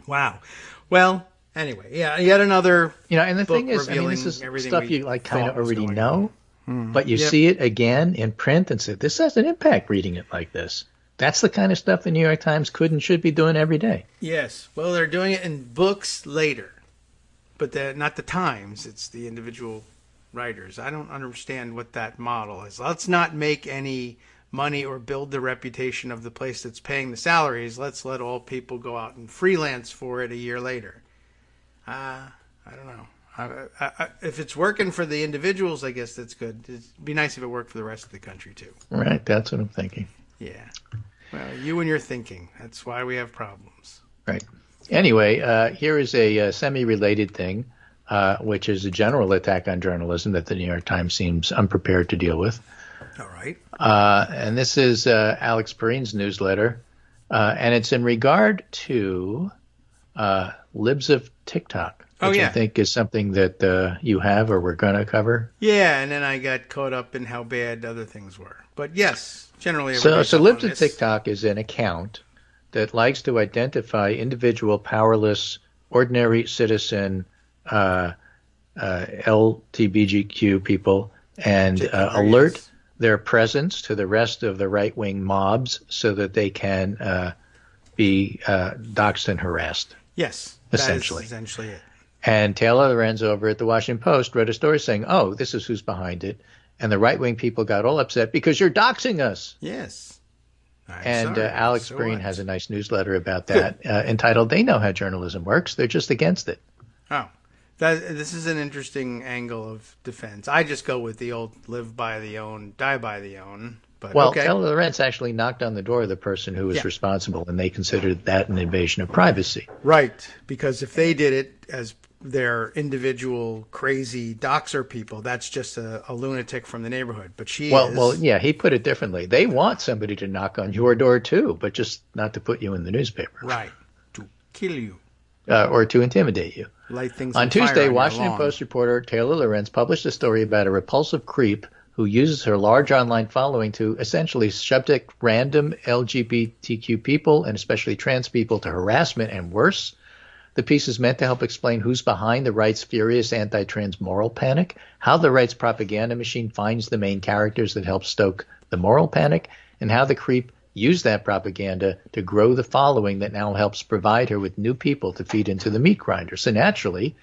Wow. Well, anyway, yet another and the book thing is, this is stuff you kind of already know, but you see it again in print and say, this has an impact reading it like this. That's the kind of stuff the New York Times could and should be doing every day. Yes. Well, they're doing it in books later, but not the Times. It's the individual writers. I don't understand what that model is. Let's not make any money or build the reputation of the place that's paying the salaries. Let's let all people go out and freelance for it a year later. I don't know. If it's working for the individuals, I guess that's good. It'd be nice if it worked for the rest of the country, too. Right, that's what I'm thinking. Yeah. Well, you and your thinking. That's why we have problems. Right. Anyway, here is a semi-related thing, which is a general attack on journalism that the New York Times seems unprepared to deal with. All right. And this is Alex Perrine's newsletter, and it's in regard to libs of TikTok, which I think is something that you have or we're going to cover. Yeah, and then I got caught up in how bad other things were. But yes, generally. So libs of TikTok is an account that likes to identify individual, powerless, ordinary citizen, LGBTQ people and alert their presence to the rest of the right-wing mobs so that they can be doxxed and harassed. Yes, essentially. That is essentially it. And Taylor Lorenz over at the Washington Post wrote a story saying, oh, this is who's behind it. And the right-wing people got all upset because you're doxing us. Yes. Alex Perrine has a nice newsletter about that entitled, They Know How Journalism Works. They're just against it. Oh. This is an interesting angle of defense. I just go with the old live by the own, die by the own. But Taylor Lorenz actually knocked on the door of the person who was responsible, and they considered that an invasion of privacy. Right, because if they did it as their individual crazy doxer people, that's just a lunatic from the neighborhood. But she is. Well, yeah, he put it differently. They want somebody to knock on your door too, but just not to put you in the newspaper. Right, to kill you. Or to intimidate you. Light things on Tuesday, Washington Post reporter Taylor Lorenz published a story about a repulsive creep who uses her large online following to essentially subject random LGBTQ people, and especially trans people, to harassment and worse. The piece is meant to help explain who's behind the right's furious anti-trans moral panic, how the right's propaganda machine finds the main characters that help stoke the moral panic, and how the creep used that propaganda to grow the following that now helps provide her with new people to feed into the meat grinder. So naturally,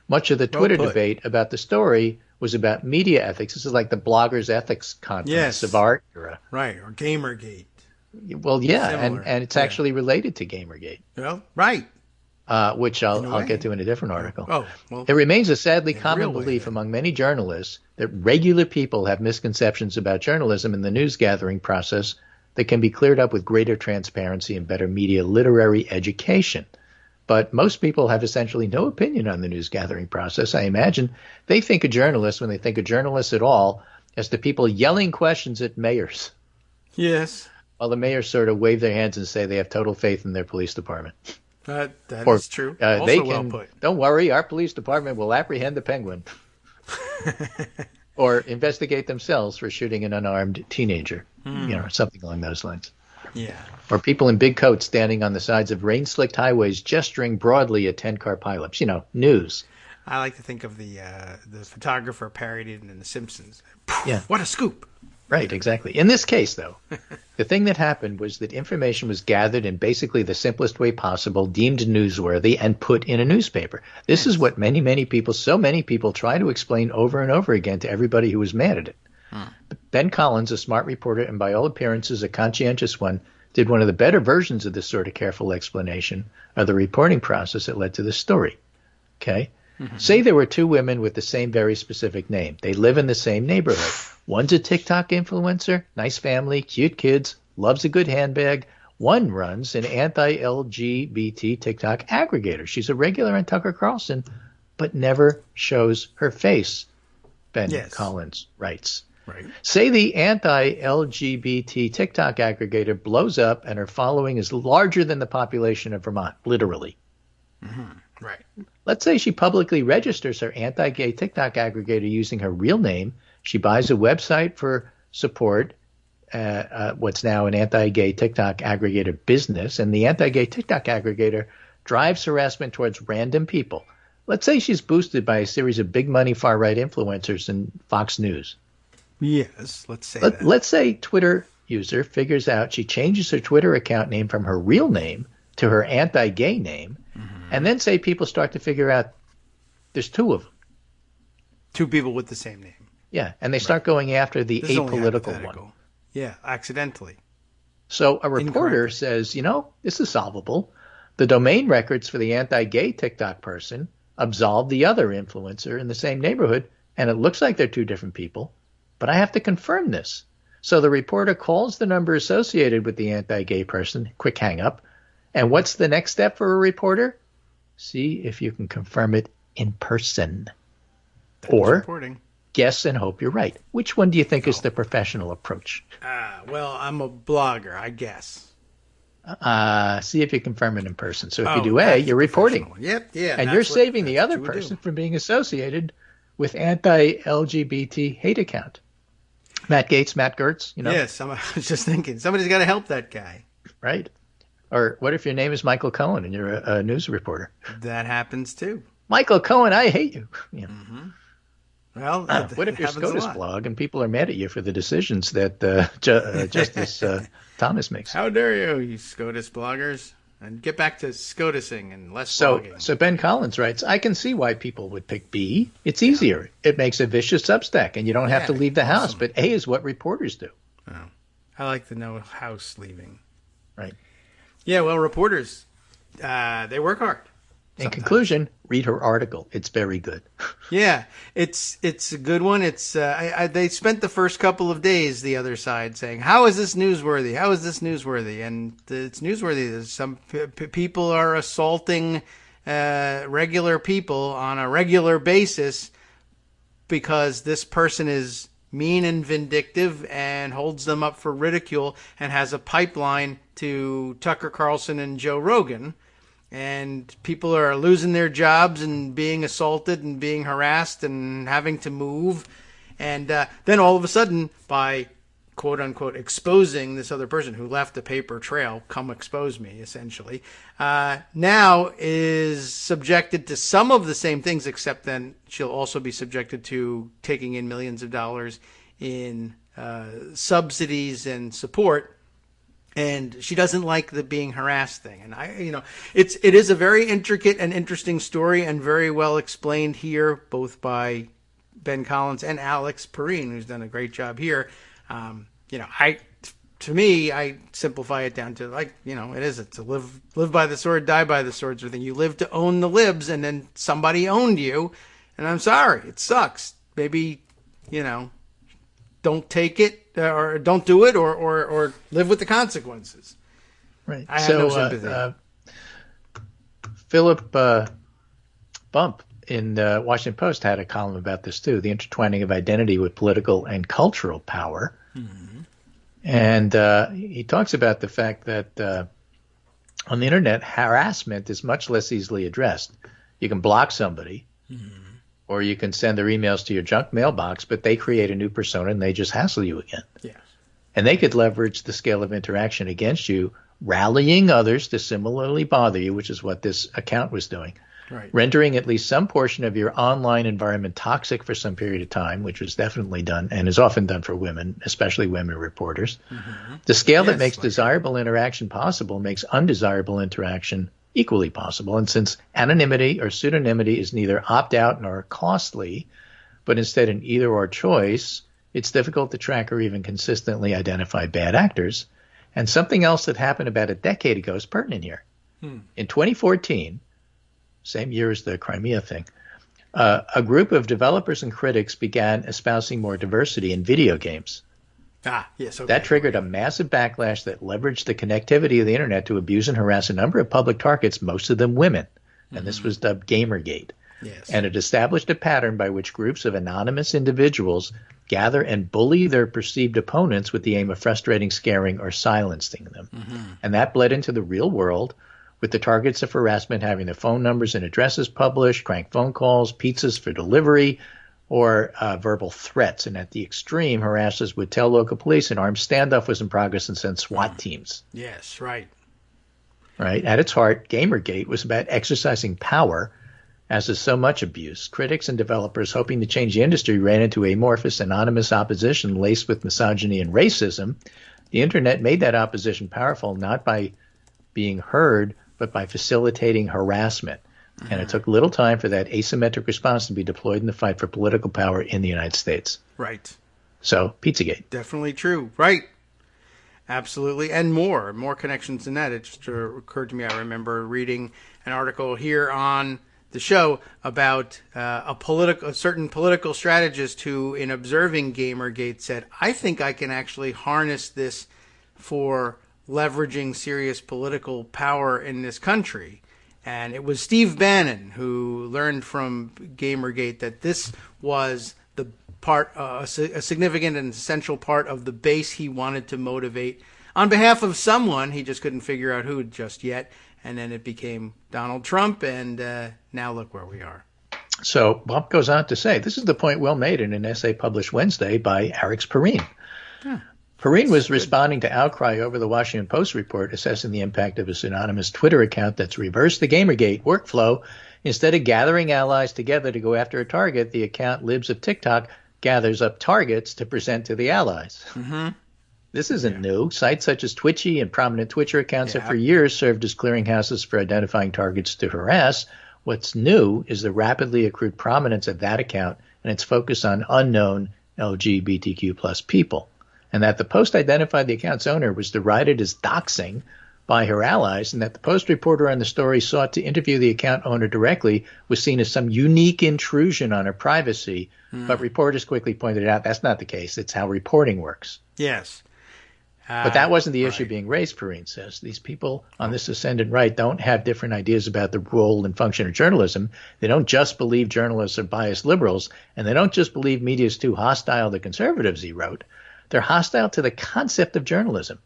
much of the Twitter debate about the story was about media ethics. This is like the bloggers ethics conference of our era. Right, or Gamergate. Well, yeah, and it's actually related to Gamergate. Well, right. Which I'll get to in a different article. Oh, well, it remains a sadly common belief among many journalists that regular people have misconceptions about journalism and the news gathering process that can be cleared up with greater transparency and better media literary education. But most people have essentially no opinion on the news gathering process. I imagine they think of journalists, when they think of journalists at all, as the people yelling questions at mayors. Yes. While the mayors sort of wave their hands and say they have total faith in their police department. That is true. Also well put. Don't worry, our police department will apprehend the penguin. Or investigate themselves for shooting an unarmed teenager. Something along those lines. Yeah. Or people in big coats standing on the sides of rain-slicked highways gesturing broadly at 10-car pileups. News. I like to think of the photographer parodied in The Simpsons. Yeah. What a scoop. Right, exactly. In this case, though, the thing that happened was that information was gathered in basically the simplest way possible, deemed newsworthy, and put in a newspaper. This is what so many people try to explain over and over again to everybody who was mad at it. Ben Collins, a smart reporter and by all appearances a conscientious one, did one of the better versions of this sort of careful explanation of the reporting process that led to this story. Okay? Mm-hmm. Say there were two women with the same very specific name. They live in the same neighborhood. One's a TikTok influencer, nice family, cute kids, loves a good handbag. One runs an anti-LGBT TikTok aggregator. She's a regular on Tucker Carlson, but never shows her face, Ben Collins writes. Right. Say the anti-LGBT TikTok aggregator blows up and her following is larger than the population of Vermont, literally. Mm-hmm. Right. Let's say she publicly registers her anti-gay TikTok aggregator using her real name. She buys a website for support, what's now an anti-gay TikTok aggregator business, and the anti-gay TikTok aggregator drives harassment towards random people. Let's say she's boosted by a series of big money far-right influencers and Fox News. Yes, let's say that. Let's say Twitter user figures out she changes her Twitter account name from her real name to her anti-gay name, and then say people start to figure out there's two of them. Two people with the same name. Yeah, and they start going after the This is only apolitical hypothetical. one. Yeah, accidentally. So a reporter Incorrectly. says, this is solvable. The domain records for the anti-gay TikTok person absolve the other influencer in the same neighborhood, and it looks like they're two different people, but I have to confirm this. So the reporter calls the number associated with the anti-gay person, quick hang up, and what's the next step for a reporter? See if you can confirm it in person. Or Reporting. guess and hope you're right. Which one do you think is the professional approach? Well, I'm a blogger, I guess. See if you confirm it in person. So if you do that's A, the you're reporting. professional one. Yep, yeah. And that's you're what- saving the that's other what you would person do. from being associated with anti-LGBT hate account. Matt Gaetz, Matt Gertz, Yes, I was just thinking, somebody's got to help that guy. right? Or what if your name is Michael Cohen and you're a news reporter? That happens too. Michael Cohen, I hate you. Well, What if it you're happens a SCOTUS lot. blog and people are mad at you for the decisions that Justice Thomas makes? How dare you SCOTUS bloggers? And get back to SCOTUSing and less So blogging. Ben Collins writes, I can see why people would pick B. It's easier. It makes a vicious Substack, and you don't have to Yeah, leave the house. awesome. But A is what reporters do. I like the no house leaving. Right. Yeah, well, reporters, they work hard. In conclusion, read her article. It's very good. Yeah, it's a good one. It's they spent the first couple of days, the other side, saying, "How is this newsworthy? How is this newsworthy?" And it's newsworthy. There's some people are assaulting regular people on a regular basis because this person is mean and vindictive and holds them up for ridicule and has a pipeline to Tucker Carlson and Joe Rogan. And people are losing their jobs and being assaulted and being harassed and having to move. And then all of a sudden, by quote unquote exposing this other person who left a paper trail, come expose me, essentially, now is subjected to some of the same things, except then she'll also be subjected to taking in millions of dollars in subsidies and support. And she doesn't like the being harassed thing. And it is a very intricate and interesting story and very well explained here, both by Ben Collins and Alex Perrine, who's done a great job here. To me, I simplify it down to it's a live by the sword, die by the sword sort of thing. You live to own the libs, and then somebody owned you. And I'm sorry, it sucks. Maybe, don't take it or don't do it or live with the consequences. Right. I have no sympathy. Philip Bump in the Washington Post had a column about this too, the intertwining of identity with political and cultural power. Mm-hmm. And he talks about the fact that on the internet, harassment is much less easily addressed. You can block somebody, or you can send their emails to your junk mailbox, but they create a new persona and they just hassle you again. Yes. And they could leverage the scale of interaction against you, rallying others to similarly bother you, which is what this account was doing. Right. Rendering at least some portion of your online environment toxic for some period of time, which was definitely done and is often done for women, especially women reporters. Mm-hmm. The scale that makes desirable interaction possible makes undesirable interaction equally possible. And since anonymity or pseudonymity is neither opt-out nor costly, but instead an either-or choice, it's difficult to track or even consistently identify bad actors. And something else that happened about a decade ago is pertinent here. In 2014, same year as the Crimea thing, a group of developers and critics began espousing more diversity in video games. Yes. Okay. That triggered a massive backlash that leveraged the connectivity of the internet to abuse and harass a number of public targets, most of them women. And this was dubbed Gamergate. Yes. And it established a pattern by which groups of anonymous individuals gather and bully their perceived opponents with the aim of frustrating, scaring, or silencing them. And that bled into the real world, with the targets of harassment having their phone numbers and addresses published, crank phone calls, pizzas for delivery, or verbal threats. And at the extreme, harassers would tell local police an armed standoff was in progress and send SWAT teams. Yes, right. Right? At its heart, Gamergate was about exercising power, as is so much abuse. Critics and developers hoping to change the industry ran into amorphous, anonymous opposition laced with misogyny and racism. The internet made that opposition powerful not by being heard, but by facilitating harassment. And it took little time for that asymmetric response to be deployed in the fight for political power in the United States. Right. So, Pizzagate. Definitely true. Right. Absolutely. And more connections than that. It just occurred to me. I remember reading an article here on the show about a certain political strategist who, in observing Gamergate, said, I think I can actually harness this for leveraging serious political power in this country. And it was Steve Bannon who learned from Gamergate that this was the part, a significant and essential part of the base he wanted to motivate on behalf of someone. He just couldn't figure out who just yet. And then it became Donald Trump, and now look where we are. So Bump goes on to say, this is the point well made in an essay published Wednesday by Alex Perrine. Perrine was responding to outcry over the Washington Post report assessing the impact of a anonymous Twitter account that's reversed the Gamergate workflow. Instead of gathering allies together to go after a target, the account Libs of TikTok gathers up targets to present to the allies. Mm-hmm. This isn't new. Sites such as Twitchy and prominent Twitter accounts have for years served as clearinghouses for identifying targets to harass. What's new is the rapidly accrued prominence of that account and its focus on unknown LGBTQ plus people, and that the Post identified the account's owner was derided as doxing by her allies, and that the Post reporter on the story sought to interview the account owner directly was seen as some unique intrusion on her privacy. But reporters quickly pointed out that's not the case. It's how reporting works. Yes. But that wasn't the issue being raised, Perrine says. These people on this ascendant right don't have different ideas about the role and function of journalism. They don't just believe journalists are biased liberals, and they don't just believe media is too hostile to conservatives, he wrote. They're hostile to the concept of journalism,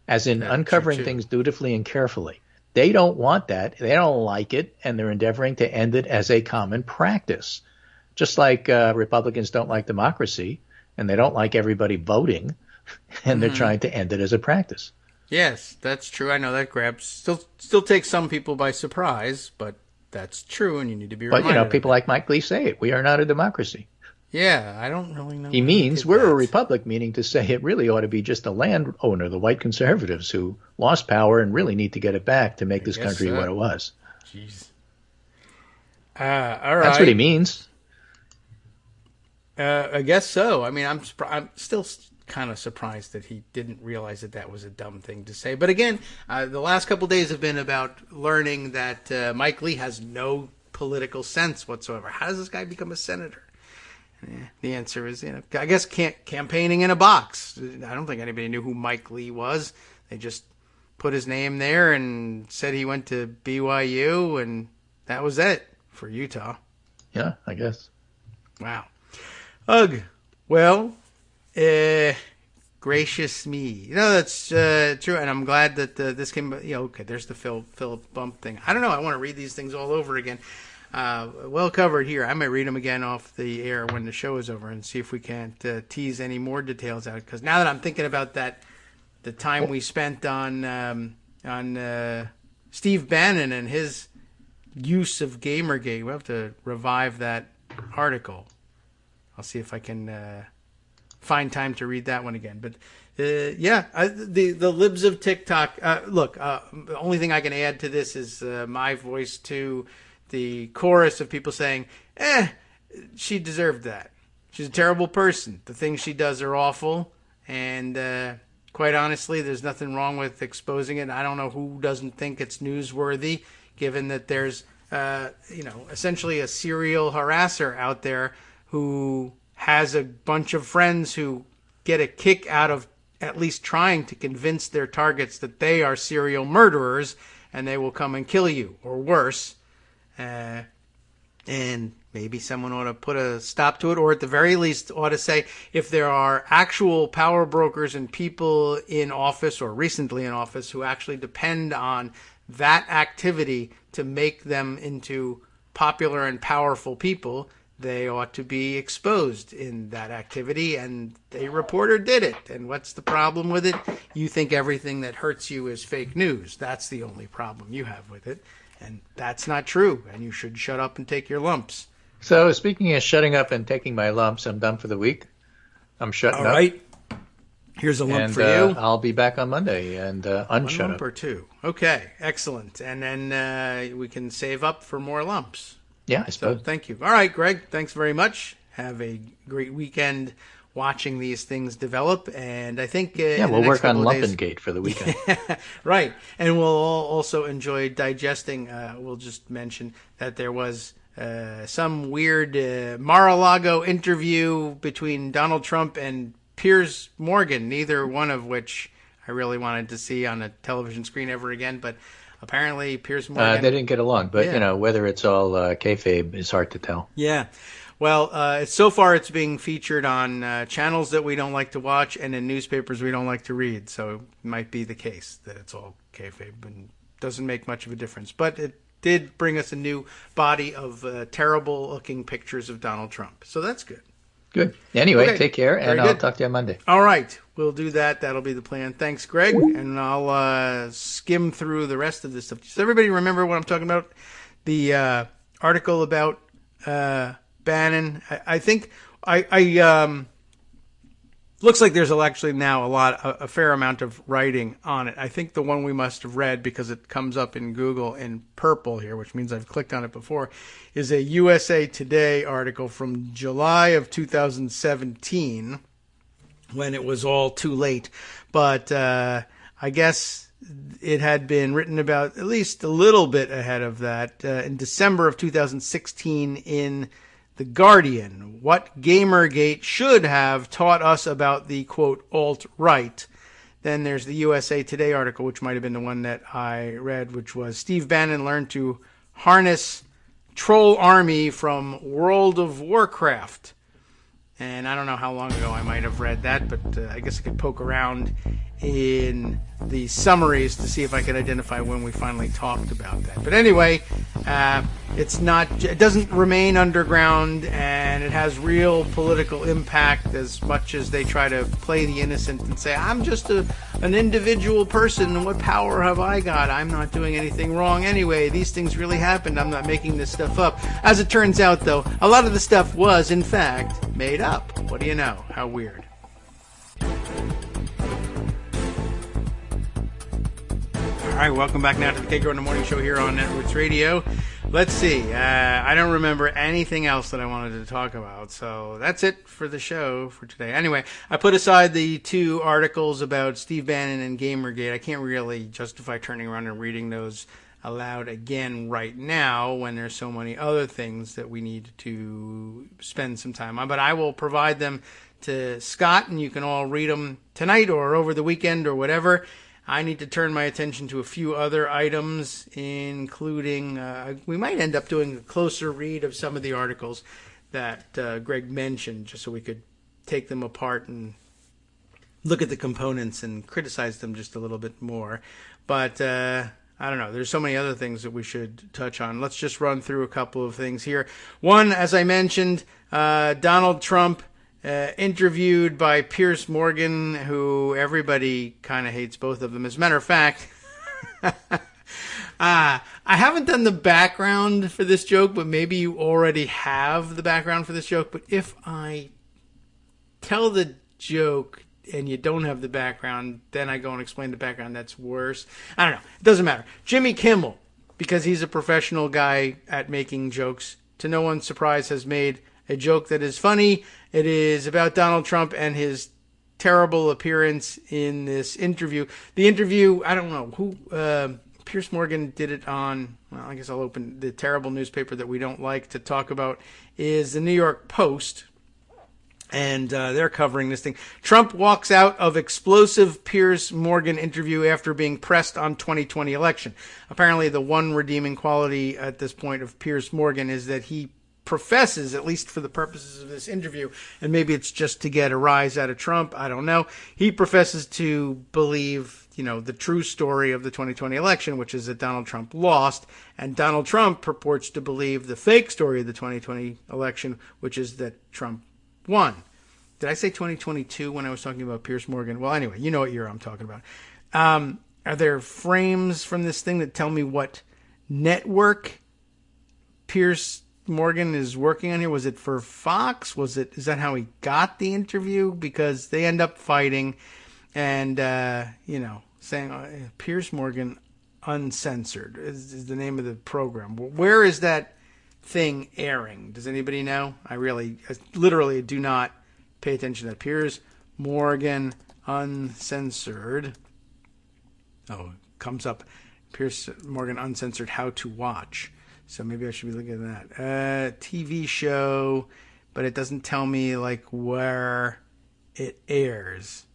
as in uncovering things dutifully and carefully. They don't want that. They don't like it, and they're endeavoring to end it as a common practice. Just like Republicans don't like democracy, and they don't like everybody voting, and they're trying to end it as a practice. Yes, that's true. I know that grabs still takes some people by surprise, but that's true, and you need to be reminded. But, people like Mike Lee say it. We are not a democracy. Yeah, I don't really know. He means we're a republic, meaning to say it really ought to be just a landowner, the white conservatives, who lost power and really need to get it back to make this country what it was. Jeez. All right. That's what he means. I guess so. I mean, I'm still kind of surprised that he didn't realize that was a dumb thing to say. But again, the last couple of days have been about learning that Mike Lee has no political sense whatsoever. How does this guy become a senator? The answer is, I guess campaigning in a box. I don't think anybody knew who Mike Lee was. They just put his name there and said he went to BYU, and that was it for Utah. Yeah, I guess. Wow. Ugh. Well, gracious me. That's true, and I'm glad that this came. Okay, there's the Philip Bump thing. I don't know. I want to read these things all over again. Well covered here. I might read them again off the air when the show is over and see if we can't tease any more details out. Because now that I'm thinking about the time we spent on Steve Bannon and his use of Gamergate, we'll have to revive that article. I'll see if I can find time to read that one again. But the libs of TikTok. Look, the only thing I can add to this is my voice to the chorus of people saying, she deserved that. She's a terrible person. The things she does are awful. And quite honestly, there's nothing wrong with exposing it. I don't know who doesn't think it's newsworthy, given that there's, essentially a serial harasser out there who has a bunch of friends who get a kick out of at least trying to convince their targets that they are serial murderers and they will come and kill you, or worse. And maybe someone ought to put a stop to it, or at the very least ought to say, if there are actual power brokers and people in office or recently in office who actually depend on that activity to make them into popular and powerful people, they ought to be exposed in that activity, and a reporter did it. And what's the problem with it? You think everything that hurts you is fake news. That's the only problem you have with it. And that's not true, and you should shut up and take your lumps. So, speaking of shutting up and taking my lumps, I'm done for the week. I'm shutting up. All right. Here's a lump and for you. I'll be back on Monday and One unshut lump up. or two. Okay, excellent. And then we can save up for more lumps. Yeah, I So suppose. thank you. All right, Greg, thanks very much. Have a great weekend watching these things develop. And I think We'll work on Lumpengate Lumpengate for the weekend. Right. And we'll also enjoy digesting. We'll just mention that there was some weird Mar-A-Lago interview between Donald Trump and Piers Morgan, neither one of which I really wanted to see on a television screen ever again. But apparently Piers Morgan... They didn't get along. But, Yeah. Whether it's all kayfabe is hard to tell. Yeah. Well, so far it's being featured on channels that we don't like to watch and in newspapers we don't like to read. So it might be the case that it's all kayfabe and doesn't make much of a difference. But it did bring us a new body of terrible-looking pictures of Donald Trump. So that's good. Good. Anyway, Okay. take care, Very and I'll good. talk to you on Monday. All right. We'll do that. That'll be the plan. Thanks, Greg. And I'll skim through the rest of this stuff. Does everybody remember what I'm talking about? The article about Bannon. I think looks like there's actually now a fair amount of writing on it. I think the one we must have read, because it comes up in Google in purple here, which means I've clicked on it before, is a USA Today article from July of 2017, when it was all too late. But I guess it had been written about at least a little bit ahead of that in December of 2016 in The Guardian. What Gamergate should have taught us about the, quote, alt-right. Then there's the USA Today article, which might have been the one that I read, which was Steve Bannon learned to harness troll army from World of Warcraft. And I don't know how long ago I might have read that, but I guess I could poke around in the summaries to see if I could identify when we finally talked about that. But anyway, it doesn't remain underground, and it has real political impact, as much as they try to play the innocent and say, I'm just an individual person, and what power have I got? I'm not doing anything wrong anyway. These things really happened. I'm not making this stuff up. As it turns out, though, a lot of the stuff was, in fact, made up. What do you know? How weird. All right, welcome back now to the Kagro in the Morning Show here on Networks Radio. Let's see. I don't remember anything else that I wanted to talk about, so that's it for the show for today. Anyway, I put aside the two articles about Steve Bannon and Gamergate. I can't really justify turning around and reading those aloud again right now when there's so many other things that we need to spend some time on. But I will provide them to Scott, and you can all read them tonight or over the weekend or whatever. I need to turn my attention to a few other items, including we might end up doing a closer read of some of the articles that Greg mentioned, just so we could take them apart and look at the components and criticize them just a little bit more. But I don't know. There's so many other things that we should touch on. Let's just run through a couple of things here. One, as I mentioned, Donald Trump interviewed by Piers Morgan, who everybody kind of hates both of them. As a matter of fact, I haven't done the background for this joke, but maybe you already have the background for this joke. But if I tell the joke and you don't have the background, then I go and explain the background. That's worse. I don't know. It doesn't matter. Jimmy Kimmel, because he's a professional guy at making jokes, to no one's surprise, has made a joke that is funny. It is about Donald Trump and his terrible appearance in this interview. The interview, I don't know who, Piers Morgan did it on, well, I guess I'll open the terrible newspaper that we don't like to talk about, is the New York Post. And they're covering this thing. Trump walks out of explosive Piers Morgan interview after being pressed on 2020 election. Apparently the one redeeming quality at this point of Piers Morgan is that he professes, at least for the purposes of this interview, and maybe it's just to get a rise out of Trump, I don't know. He professes to believe, the true story of the 2020 election, which is that Donald Trump lost, and Donald Trump purports to believe the fake story of the 2020 election, which is that Trump won. Did I say 2022 when I was talking about Piers Morgan? Well, anyway, you know what year I'm talking about. Are there frames from this thing that tell me what network Piers Morgan is working on here? Was it for Fox? Is that how he got the interview? Because they end up fighting, and, saying Piers Morgan Uncensored is the name of the program. Where is that thing airing? Does anybody know? I literally do not pay attention to that. Piers Morgan Uncensored. Oh, it comes up. Piers Morgan Uncensored, how to watch. So maybe I should be looking at that. TV show, but it doesn't tell me like where it airs.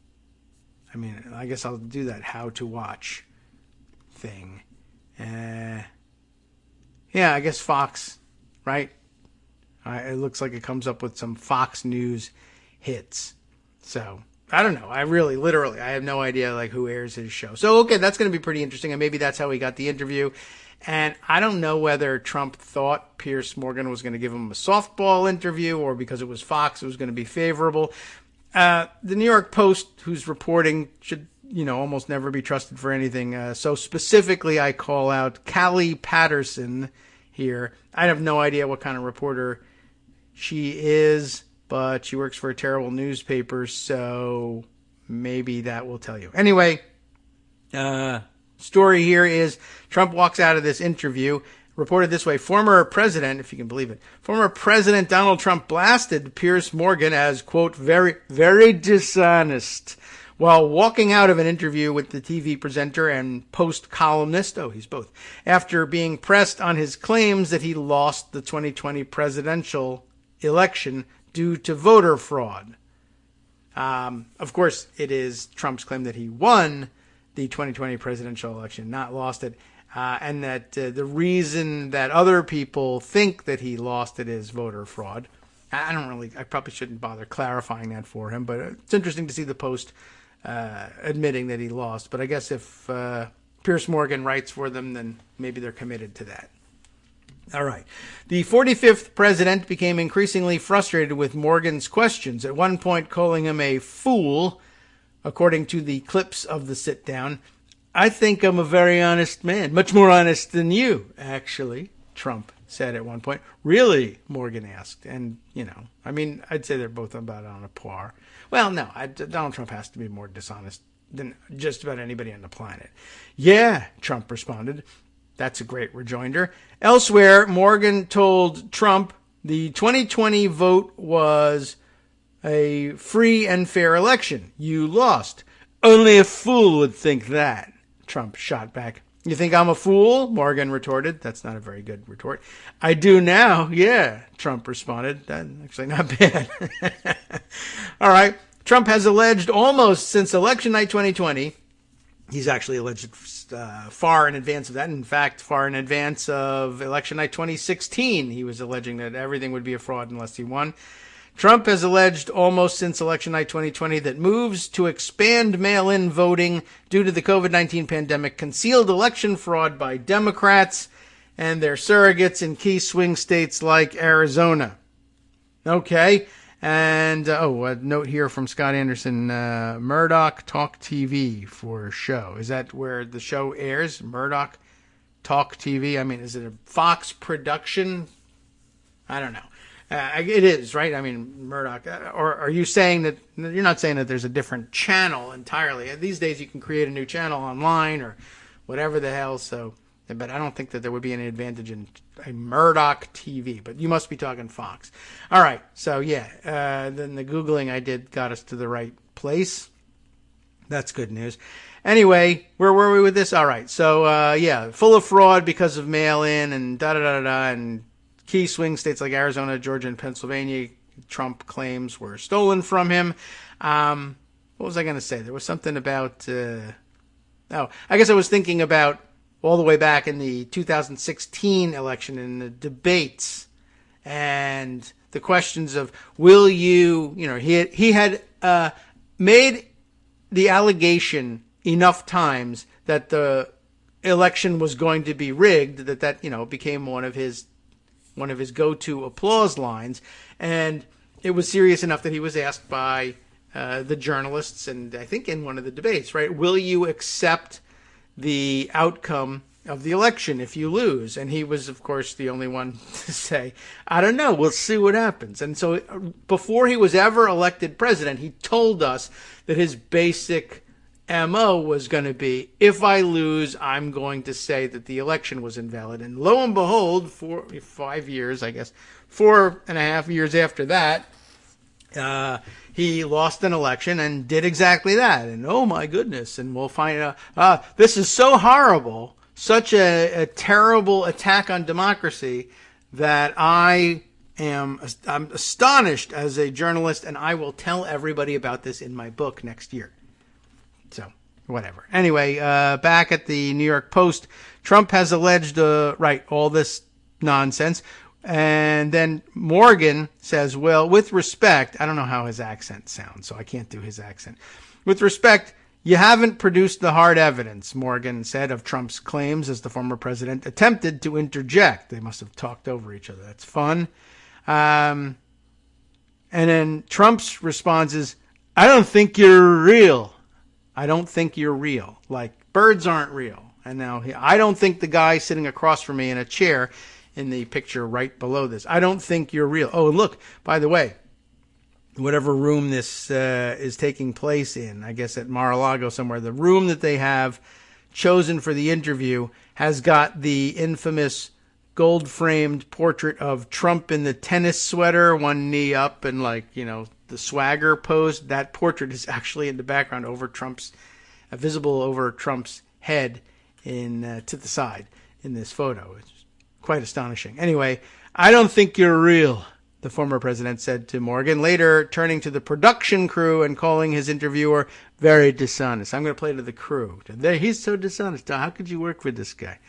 I mean, I guess I'll do that how to watch thing. Yeah, I guess Fox, right? It looks like it comes up with some Fox News hits. So I don't know. I have no idea like who airs his show. So, okay, that's going to be pretty interesting. And maybe that's how he got the interview. And I don't know whether Trump thought Piers Morgan was going to give him a softball interview or because it was Fox, it was going to be favorable. The New York Post, who's reporting, should, almost never be trusted for anything. So specifically, I call out Callie Patterson here. I have no idea what kind of reporter she is, but she works for a terrible newspaper, so maybe that will tell you. Anyway, story here is Trump walks out of this interview, reported this way. Former President, if you can believe it, former President Donald Trump blasted Piers Morgan as, quote, very, very dishonest while walking out of an interview with the TV presenter and Post columnist, he's both, after being pressed on his claims that he lost the 2020 presidential election due to voter fraud. Of course, it is Trump's claim that he won the 2020 presidential election, not lost it, and that the reason that other people think that he lost it is voter fraud. I probably shouldn't bother clarifying that for him, but it's interesting to see the Post admitting that he lost. But I guess if Piers Morgan writes for them, then maybe they're committed to that. All right. The 45th president became increasingly frustrated with Morgan's questions, at one point calling him a fool, according to the clips of the sit-down. I think I'm a very honest man, much more honest than you, actually, Trump said at one point. Really? Morgan asked. And, I'd say they're both about on a par. Well, no, Donald Trump has to be more dishonest than just about anybody on the planet. Yeah, Trump responded. That's a great rejoinder. Elsewhere, Morgan told Trump the 2020 vote was a free and fair election. You lost. Only a fool would think that, Trump shot back. You think I'm a fool? Morgan retorted. That's not a very good retort. I do now. Yeah, Trump responded. That's actually not bad. All right. Trump has alleged almost since election night 2020. He's actually alleged far in advance of that. In fact, far in advance of election night 2016, he was alleging that everything would be a fraud unless he won. Trump has alleged almost since election night 2020 that moves to expand mail-in voting due to the COVID-19 pandemic concealed election fraud by Democrats and their surrogates in key swing states like Arizona. Okay. And, a note here from Scott Anderson, Murdoch Talk TV for show. Is that where the show airs? Murdoch Talk TV? I mean, is it a Fox production? I don't know. It is, right? I mean, Murdoch. Or are you saying that, you're not saying that there's a different channel entirely. These days you can create a new channel online or whatever the hell, so, but I don't think that there would be any advantage in a Murdoch TV, but you must be talking Fox. All right, so yeah, then the Googling I did got us to the right place. That's good news. Anyway, where were we with this? All right, so yeah, full of fraud because of mail-in and da-da-da-da-da, and key swing states like Arizona, Georgia, and Pennsylvania, Trump claims were stolen from him. What was I going to say? There was something about, I guess I was thinking about all the way back in the 2016 election in the debates and the questions of, will you, he had made the allegation enough times that the election was going to be rigged, that became one of his go-to applause lines. And it was serious enough that he was asked by the journalists, and I think in one of the debates, right, will you accept the outcome of the election if you lose? And he was, of course, the only one to say, I don't know, we'll see what happens. And so before he was ever elected president, he told us that his basic MO was going to be, if I lose, I'm going to say that the election was invalid. And lo and behold, 5 years, I guess, 4.5 years after that, he lost an election and did exactly that. And oh my goodness, and we'll find out, this is so horrible, such a terrible attack on democracy, that I'm astonished as a journalist, and I will tell everybody about this in my book next year. So, whatever. Anyway, back at the New York Post, Trump has alleged, all this nonsense. And then Morgan says, well, with respect, I don't know how his accent sounds, so I can't do his accent. With respect, you haven't produced the hard evidence, Morgan said of Trump's claims as the former president attempted to interject. They must have talked over each other. That's fun. And then Trump's response is, I don't think you're real. I don't think you're real. Like, birds aren't real. And now, I don't think the guy sitting across from me in a chair in the picture right below this, I don't think you're real. Oh, and look, by the way, whatever room this is taking place in, I guess at Mar-A-Lago somewhere, the room that they have chosen for the interview has got the infamous gold-framed portrait of Trump in the tennis sweater, one knee up, and the swagger pose. That portrait is actually in the background over visible over Trump's head to the side in this photo. It's quite astonishing. Anyway, I don't think you're real, the former president said to Morgan, later turning to the production crew and calling his interviewer very dishonest. I'm going to play to the crew. He's so dishonest. How could you work for this guy?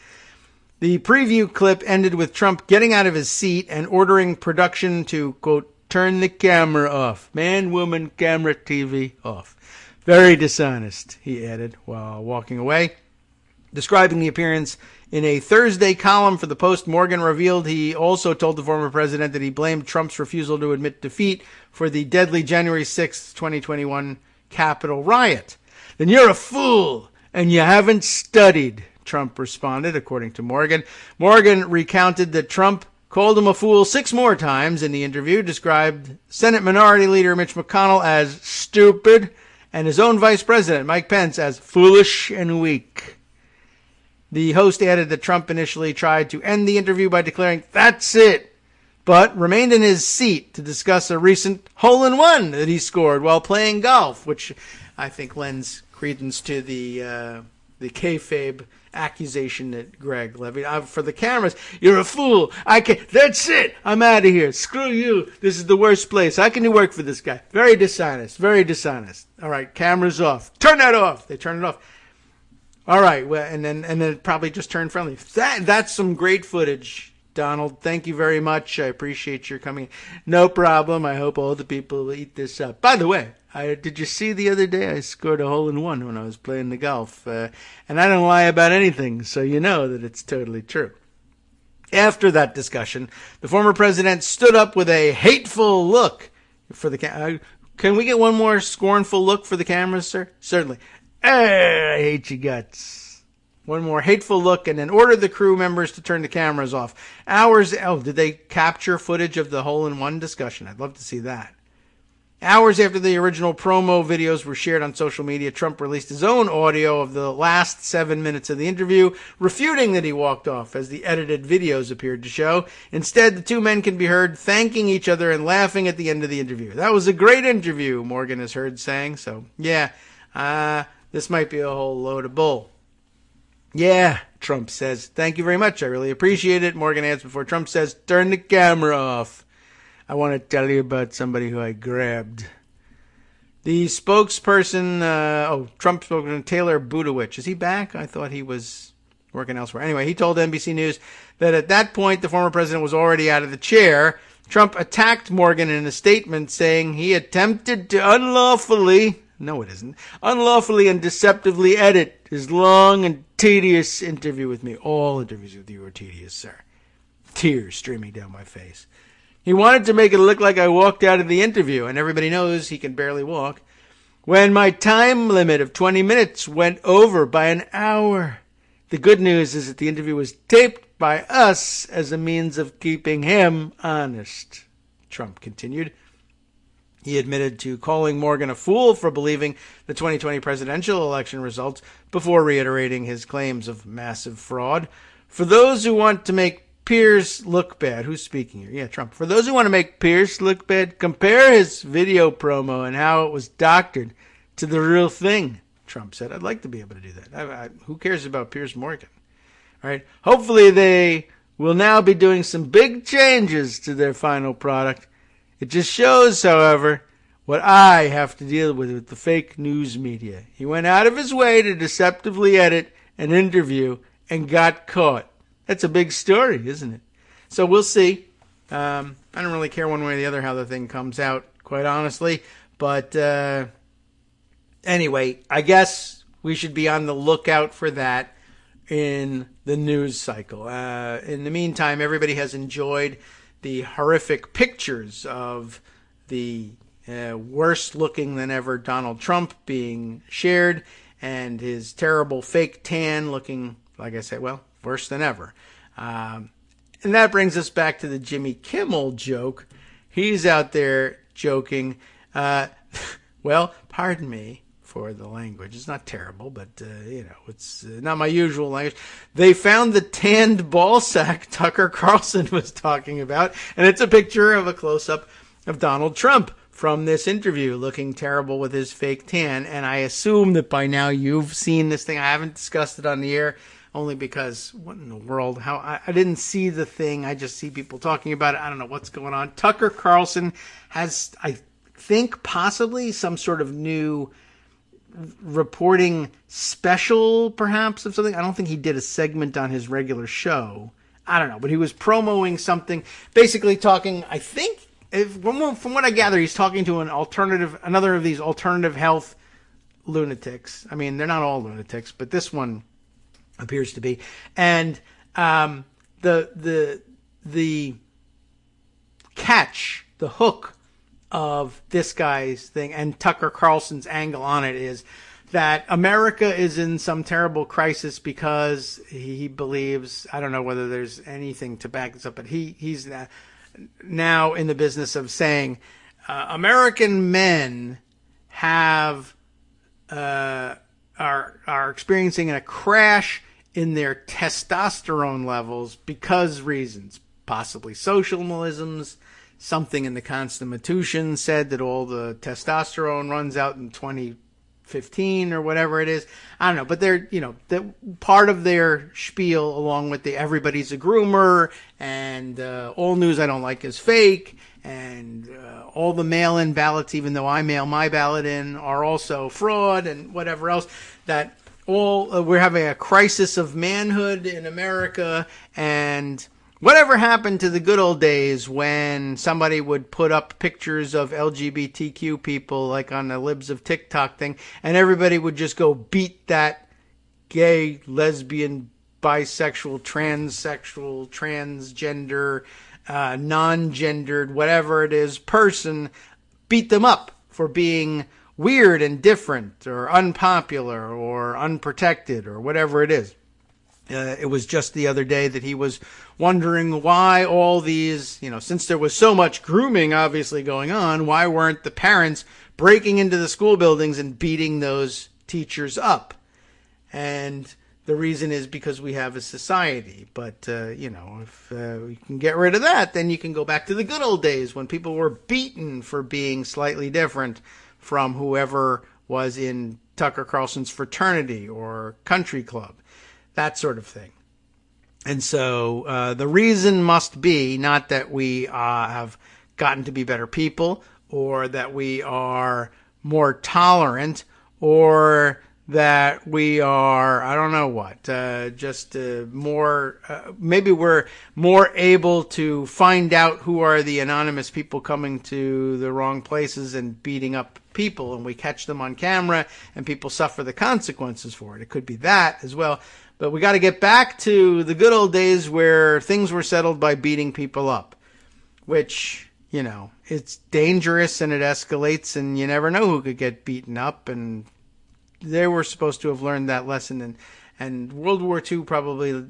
The preview clip ended with Trump getting out of his seat and ordering production to, quote, turn the camera off. Man, woman, camera, TV off. Very dishonest, he added while walking away. Describing the appearance in a Thursday column for the Post, Morgan revealed he also told the former president that he blamed Trump's refusal to admit defeat for the deadly January 6th, 2021 Capitol riot. Then you're a fool and you haven't studied, Trump responded, according to Morgan. Morgan recounted that Trump called him a fool 6 more times in the interview, described Senate Minority Leader Mitch McConnell as stupid, and his own Vice President, Mike Pence, as foolish and weak. The host added that Trump initially tried to end the interview by declaring, that's it, but remained in his seat to discuss a recent hole-in-one that he scored while playing golf, which I think lends credence to the kayfabe accusation that Greg levied. For the cameras, you're a fool. That's it. I'm out of here. Screw you. This is the worst place. How can you work for this guy? Very dishonest. Very dishonest. All right, cameras off. Turn that off. They turn it off. All right, well, and then it probably just turned friendly. That's some great footage, Donald. Thank you very much. I appreciate your coming. No problem. I hope all the people will eat this up. By the way, did you see the other day I scored a hole-in-one when I was playing the golf? And I don't lie about anything, so you know that it's totally true. After that discussion, the former president stood up with a hateful look for the can we get one more scornful look for the cameras, sir? Certainly. I hate you guts. One more hateful look, and then ordered the crew members to turn the cameras off. Did they capture footage of the hole-in-one discussion? I'd love to see that. Hours after the original promo videos were shared on social media, Trump released his own audio of the last 7 minutes of the interview, refuting that he walked off, as the edited videos appeared to show. Instead, the two men can be heard thanking each other and laughing at the end of the interview. That was a great interview, Morgan is heard saying. So, yeah, this might be a whole load of bull. Yeah, Trump says, thank you very much. I really appreciate it. Morgan adds before Trump says, turn the camera off. I want to tell you about somebody who I grabbed. The spokesperson, Trump spokesman Taylor Budowich. Is he back? I thought he was working elsewhere. Anyway, he told NBC News that at that point, the former president was already out of the chair. Trump attacked Morgan in a statement saying he attempted to unlawfully and deceptively edit his long and tedious interview with me. All interviews with you are tedious, sir. Tears streaming down my face. He wanted to make it look like I walked out of the interview, and everybody knows he can barely walk, when my time limit of 20 minutes went over by an hour. The good news is that the interview was taped by us as a means of keeping him honest, Trump continued. He admitted to calling Morgan a fool for believing the 2020 presidential election results before reiterating his claims of massive fraud. For those who want to make Piers look bad, who's speaking here? Yeah, Trump. For those who want to make Piers look bad, compare his video promo and how it was doctored to the real thing, Trump said. I'd like to be able to do that. Who cares about Piers Morgan? All right. Hopefully they will now be doing some big changes to their final product. It just shows, however, what I have to deal with the fake news media. He went out of his way to deceptively edit an interview and got caught. That's a big story, isn't it? So we'll see. I don't really care one way or the other how the thing comes out, quite honestly. But anyway, I guess we should be on the lookout for that in the news cycle. In the meantime, everybody has enjoyed the horrific pictures of the worse looking than ever Donald Trump being shared, and his terrible fake tan looking, like I said, well, worse than ever. And that brings us back to the Jimmy Kimmel joke. He's out there joking. Well, pardon me for the language. It's not terrible, but, it's not my usual language. They found the tanned ball sack Tucker Carlson was talking about, and it's a picture of a close-up of Donald Trump from this interview, looking terrible with his fake tan. And I assume that by now you've seen this thing. I haven't discussed it on the air, only because, what in the world? How I didn't see the thing. I just see people talking about it. I don't know what's going on. Tucker Carlson has, I think, possibly some sort of new reporting special, perhaps, of something. I don't think he did a segment on his regular show. I don't know, but he was promoting something, basically talking, I think, from what I gather, he's talking to another of these alternative health lunatics. I mean, they're not all lunatics, but this one appears to be. And the catch, the hook of this guy's thing and Tucker Carlson's angle on it is that America is in some terrible crisis because he believes, I don't know whether there's anything to back this up, but he's now in the business of saying American men are experiencing a crash in their testosterone levels because reasons, possibly socialisms. Something in the Constitution said that all the testosterone runs out in 2015 or whatever it is. I don't know, but they're, part of their spiel, along with the everybody's a groomer and all news I don't like is fake, and all the mail-in ballots, even though I mail my ballot in, are also fraud, and whatever else. That we're having a crisis of manhood in America, and whatever happened to the good old days when somebody would put up pictures of LGBTQ people, like on the Libs of TikTok thing, and everybody would just go beat that gay, lesbian, bisexual, transsexual, transgender, non-gendered, whatever it is, person, beat them up for being weird and different or unpopular or unprotected or whatever it is. It was just the other day that he was wondering why all these, since there was so much grooming obviously going on, why weren't the parents breaking into the school buildings and beating those teachers up? And the reason is because we have a society. But, if we can get rid of that, then you can go back to the good old days when people were beaten for being slightly different from whoever was in Tucker Carlson's fraternity or country club. That sort of thing. And so the reason must be not that we have gotten to be better people, or that we are more tolerant, or that we are, I don't know what, more, maybe we're more able to find out who are the anonymous people coming to the wrong places and beating up people, and we catch them on camera and people suffer the consequences for it. It could be that as well. But we got to get back to the good old days where things were settled by beating people up, which, it's dangerous and it escalates and you never know who could get beaten up. And they were supposed to have learned that lesson. And World War II probably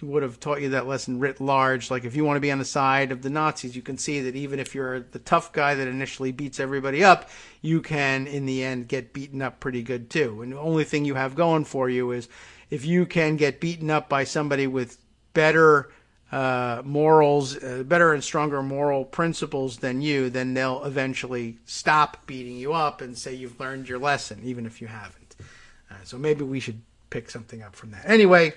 would have taught you that lesson writ large. Like if you want to be on the side of the Nazis, you can see that even if you're the tough guy that initially beats everybody up, you can in the end get beaten up pretty good too. And the only thing you have going for you is if you can get beaten up by somebody with better morals, better and stronger moral principles than you, then they'll eventually stop beating you up and say you've learned your lesson, even if you haven't. So maybe we should pick something up from that. Anyway,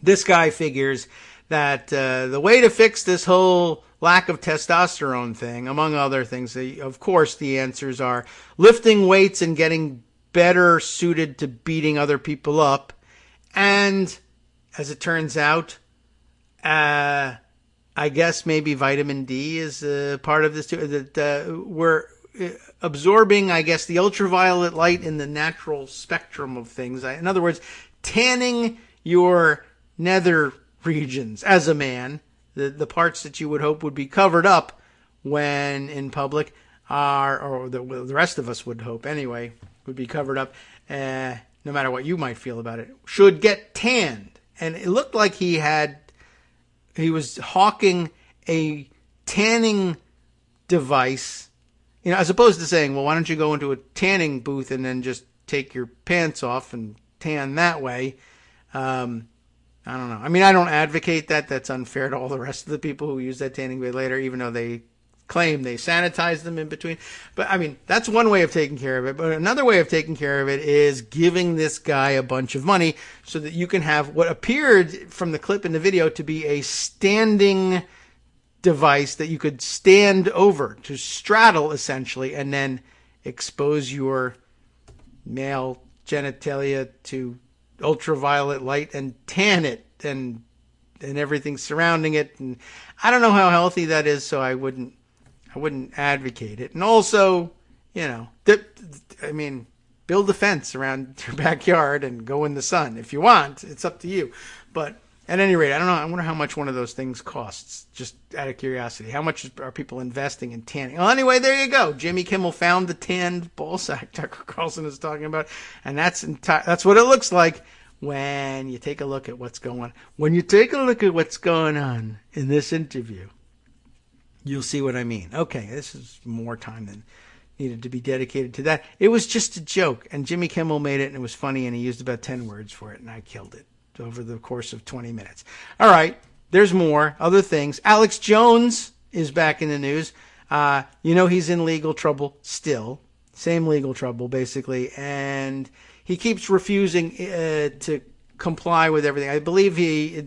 this guy figures that the way to fix this whole lack of testosterone thing, among other things, of course, the answers are lifting weights and getting better suited to beating other people up. And as it turns out, I guess maybe vitamin D is part of this too. That we're absorbing, I guess, the ultraviolet light in the natural spectrum of things. In other words, tanning your nether regions as a man, the parts that you would hope would be covered up when in public or the rest of us would hope anyway, would be covered up, no matter what you might feel about it, should get tanned. And it looked like he was hawking a tanning device, as opposed to saying, well, why don't you go into a tanning booth and then just take your pants off and tan that way. I don't know. I mean, I don't advocate that. That's unfair to all the rest of the people who use that tanning bed later, even though they claim they sanitize them in between. But I mean, that's one way of taking care of it. But another way of taking care of it is giving this guy a bunch of money so that you can have what appeared from the clip in the video to be a standing device that you could stand over to straddle essentially and then expose your male genitalia to ultraviolet light and tan it and everything surrounding it. And I don't know how healthy that is, so I wouldn't advocate it. And also, build a fence around your backyard and go in the sun if you want. It's up to you. But at any rate, I don't know. I wonder how much one of those things costs, just out of curiosity. How much are people investing in tanning? Well, anyway, there you go. Jimmy Kimmel found the tanned ballsack Tucker Carlson is talking about, and that's what it looks like when you take a look at what's going on. When you take a look at what's going on in this interview, you'll see what I mean. Okay, this is more time than needed to be dedicated to that. It was just a joke, and Jimmy Kimmel made it, and it was funny, and he used about 10 words for it, and I killed it over the course of 20 minutes. All right, there's more, other things. Alex Jones is back in the news. He's in legal trouble still. Same legal trouble, basically, and he keeps refusing to comply with everything. I believe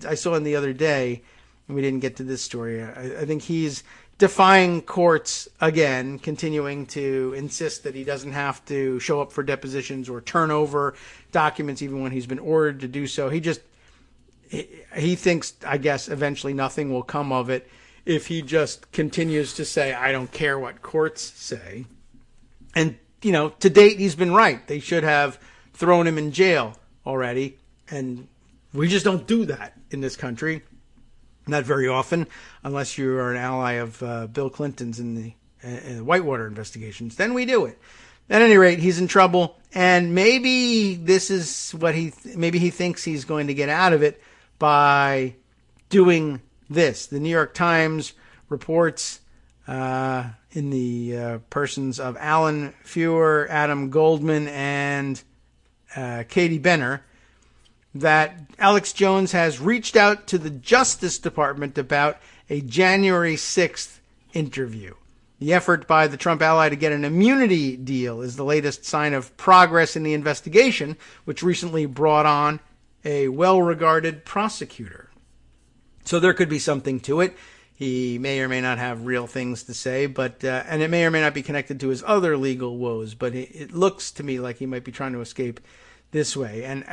I saw him the other day, and we didn't get to this story. I think he's defying courts again, continuing to insist that he doesn't have to show up for depositions or turn over documents even when he's been ordered to do so. He thinks, I guess, eventually nothing will come of it if he just continues to say, I don't care what courts say. And, to date, he's been right. They should have thrown him in jail already. And we just don't do that in this country. Not very often, unless you are an ally of Bill Clinton's in the Whitewater investigations. Then we do it. At any rate, he's in trouble, and maybe this is what maybe he thinks he's going to get out of it by doing this. The New York Times reports in the persons of Alan Feuer, Adam Goldman, and Katie Benner, that Alex Jones has reached out to the Justice Department about a January 6th interview. The effort by the Trump ally to get an immunity deal is the latest sign of progress in the investigation, which recently brought on a well-regarded prosecutor. So there could be something to it. He may or may not have real things to say, but and it may or may not be connected to his other legal woes, but it looks to me like he might be trying to escape this way. And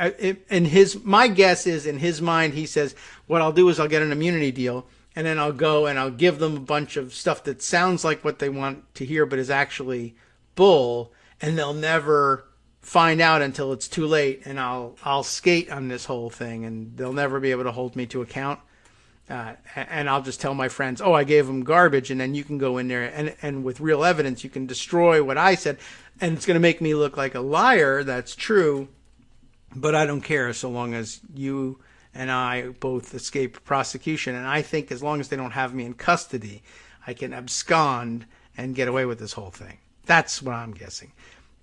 my guess is, in his mind, he says, what I'll do is I'll get an immunity deal, and then I'll go and I'll give them a bunch of stuff that sounds like what they want to hear but is actually bull, and they'll never find out until it's too late, and I'll skate on this whole thing, and they'll never be able to hold me to account. And I'll just tell my friends, I gave them garbage, and then you can go in there and with real evidence you can destroy what I said, and it's going to make me look like a liar. That's true. But I don't care so long as you and I both escape prosecution. And I think as long as they don't have me in custody, I can abscond and get away with this whole thing. That's what I'm guessing.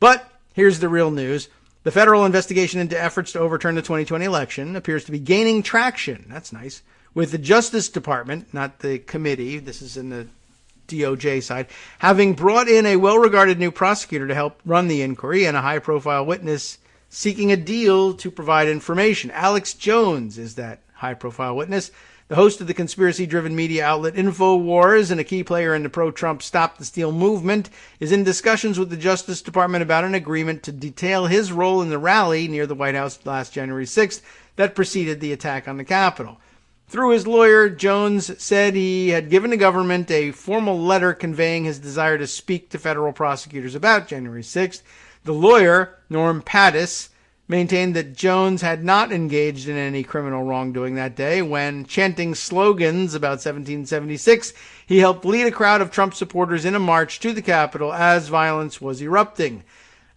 But here's the real news. The federal investigation into efforts to overturn the 2020 election appears to be gaining traction. That's nice. With the Justice Department, not the committee, this is in the DOJ side, having brought in a well-regarded new prosecutor to help run the inquiry and a high-profile witness seeking a deal to provide information. Alex Jones is that high-profile witness, the host of the conspiracy-driven media outlet InfoWars and a key player in the pro-Trump Stop the Steal movement, is in discussions with the Justice Department about an agreement to detail his role in the rally near the White House last January 6th that preceded the attack on the Capitol. Through his lawyer, Jones said he had given the government a formal letter conveying his desire to speak to federal prosecutors about January 6th. The lawyer, Norm Pattis, maintained that Jones had not engaged in any criminal wrongdoing that day when, chanting slogans about 1776, he helped lead a crowd of Trump supporters in a march to the Capitol as violence was erupting.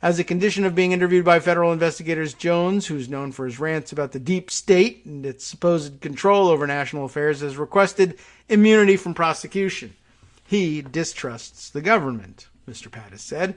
As a condition of being interviewed by federal investigators, Jones, who's known for his rants about the deep state and its supposed control over national affairs, has requested immunity from prosecution. He distrusts the government, Mr. Pattis said.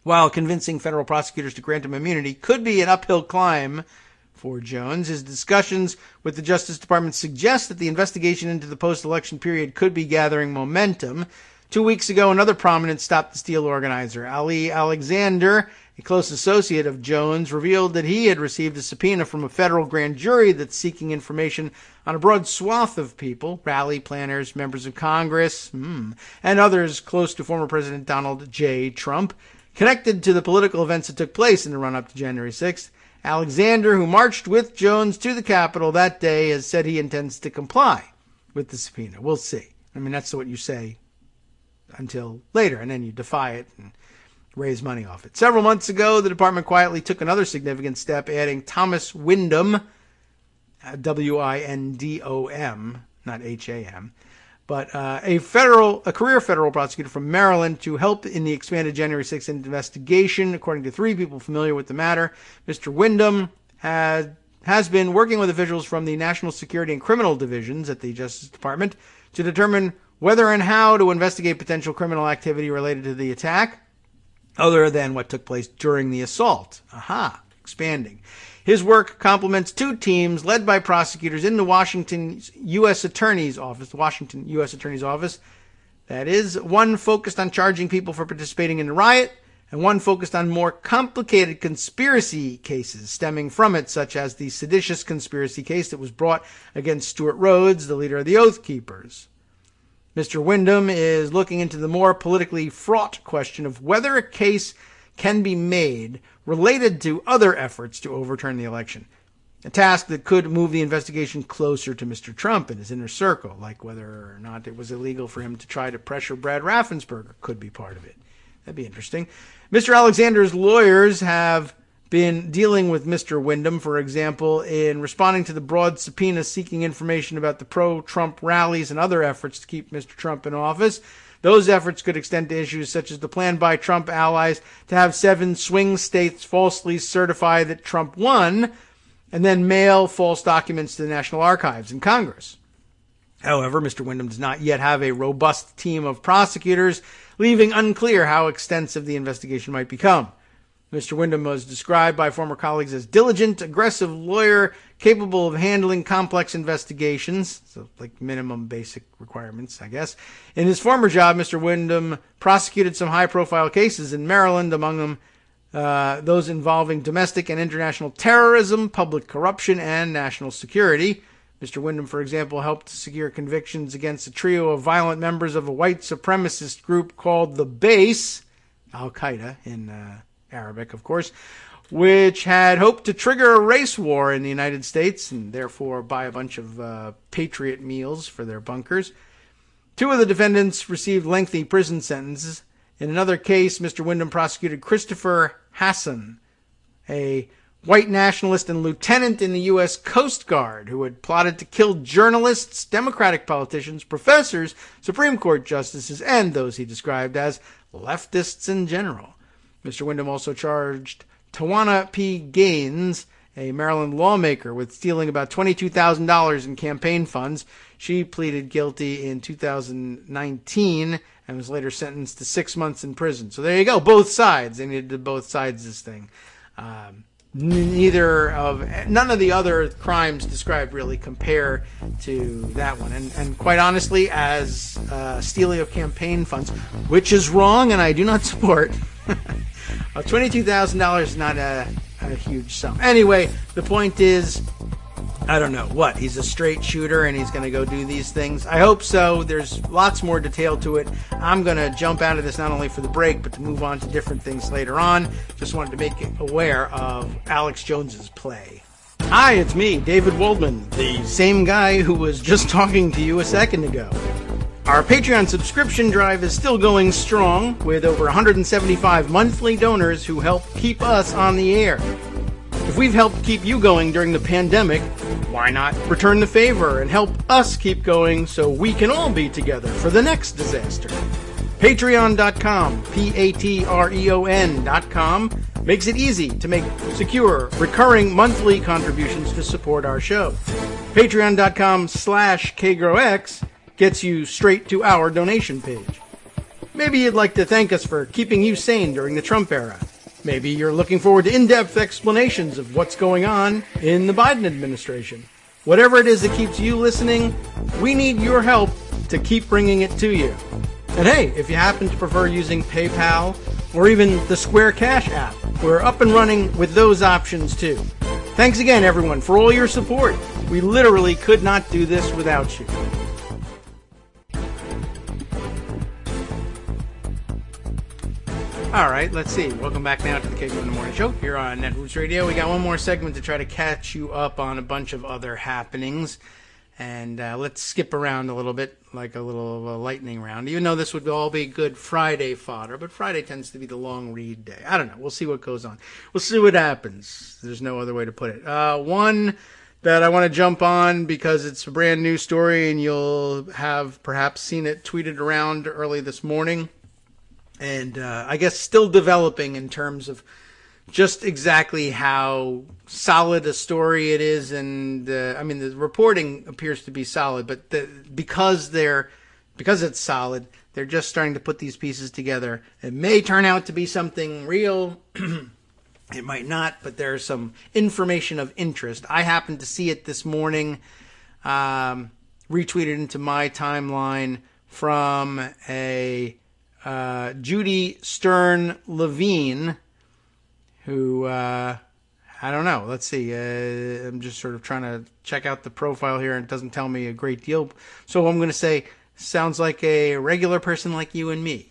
While convincing federal prosecutors to grant him immunity could be an uphill climb for Jones, his discussions with the Justice Department suggest that the investigation into the post-election period could be gathering momentum. 2 weeks ago, another prominent Stop the Steal organizer, Ali Alexander, a close associate of Jones, revealed that he had received a subpoena from a federal grand jury that's seeking information on a broad swath of people, rally planners, members of Congress, and others close to former President Donald J. Trump, connected to the political events that took place in the run-up to January 6th. Alexander, who marched with Jones to the Capitol that day, has said he intends to comply with the subpoena. We'll see. I mean, that's what you say until later, and then you defy it and raise money off it. Several months ago, the department quietly took another significant step, adding Thomas Windom, W-I-N-D-O-M, not H-A-M, but a career federal prosecutor from Maryland to help in the expanded January 6th investigation. According to three people familiar with the matter, Mr. Windom has been working with officials from the National Security and Criminal Divisions at the Justice Department to determine whether and how to investigate potential criminal activity related to the attack, other than what took place during the assault. Expanding. His work complements two teams led by prosecutors in the Washington U.S. Attorney's Office. That is, one focused on charging people for participating in the riot, and one focused on more complicated conspiracy cases stemming from it, such as the seditious conspiracy case that was brought against Stuart Rhodes, the leader of the Oath Keepers. Mr. Windom is looking into the more politically fraught question of whether a case can be made related to other efforts to overturn the election, a task that could move the investigation closer to Mr. Trump and his inner circle, like whether or not it was illegal for him to try to pressure Brad Raffensperger could be part of it. That'd be interesting. Mr. Alexander's lawyers have been dealing with Mr. Windom, for example, in responding to the broad subpoena seeking information about the pro-Trump rallies and other efforts to keep Mr. Trump in office. Those efforts could extend to issues such as the plan by Trump allies to have 7 swing states falsely certify that Trump won and then mail false documents to the National Archives in Congress. However, Mr. Windom does not yet have a robust team of prosecutors, leaving unclear how extensive the investigation might become. Mr. Windom was described by former colleagues as diligent, aggressive lawyer capable of handling complex investigations, so like minimum basic requirements, I guess. In his former job, Mr. Windom prosecuted some high-profile cases in Maryland, among them those involving domestic and international terrorism, public corruption, and national security. Mr. Windom, for example, helped to secure convictions against a trio of violent members of a white supremacist group called the Base, Al-Qaeda in Arabic, of course, which had hoped to trigger a race war in the United States and therefore buy a bunch of Patriot meals for their bunkers. 2 of the defendants received lengthy prison sentences. In another case, Mr. Windom prosecuted Christopher Hassan, a white nationalist and lieutenant in the U.S. Coast Guard who had plotted to kill journalists, Democratic politicians, professors, Supreme Court justices, and those he described as leftists in general. Mr. Windom also charged Tawana P. Gaines, a Maryland lawmaker, with stealing about $22,000 in campaign funds. She pleaded guilty in 2019 and was later sentenced to 6 months in prison. So there you go, both sides. They needed to both sides this thing. None of the other crimes described really compare to that one. And quite honestly, as stealing of campaign funds, which is wrong and I do not support, $22,000 is not a huge sum. Anyway, the point is, I don't know what. He's a straight shooter and he's going to go do these things. I hope so. There's lots more detail to it. I'm going to jump out of this not only for the break, but to move on to different things later on. Just wanted to make you aware of Alex Jones's play. Hi, it's me, David Waldman, the same guy who was just talking to you a second ago. Our Patreon subscription drive is still going strong, with over 175 monthly donors who help keep us on the air. If we've helped keep you going during the pandemic, why not return the favor and help us keep going so we can all be together for the next disaster? Patreon.com, Patreon.com, makes it easy to make secure, recurring monthly contributions to support our show. Patreon.com/KagroX gets you straight to our donation page. Maybe you'd like to thank us for keeping you sane during the Trump era. Maybe you're looking forward to in-depth explanations of what's going on in the Biden administration. Whatever it is that keeps you listening, we need your help to keep bringing it to you. And hey, if you happen to prefer using PayPal or even the Square Cash app, we're up and running with those options too. Thanks again, everyone, for all your support. We literally could not do this without you. All right, let's see. Welcome back now to the Kagro in the Morning Show here on Netroots Radio. We got one more segment to try to catch you up on a bunch of other happenings. And let's skip around a little bit, like a little of a lightning round. Even though this would all be good Friday fodder, but Friday tends to be the long read day. I don't know. We'll see what goes on. We'll see what happens. There's no other way to put it. One that I want to jump on because it's a brand new story and you'll have perhaps seen it tweeted around early this morning. And I guess still developing in terms of just exactly how solid a story it is. And I mean, the reporting appears to be solid, but because it's solid, they're just starting to put these pieces together. It may turn out to be something real. It might not, but there's some information of interest. I happened to see it this morning, retweeted into my timeline from a Judy Stern Levine, who, I don't know. Let's see. I'm just sort of trying to check out the profile here, and it doesn't tell me a great deal. So I'm going to say, sounds like a regular person like you and me,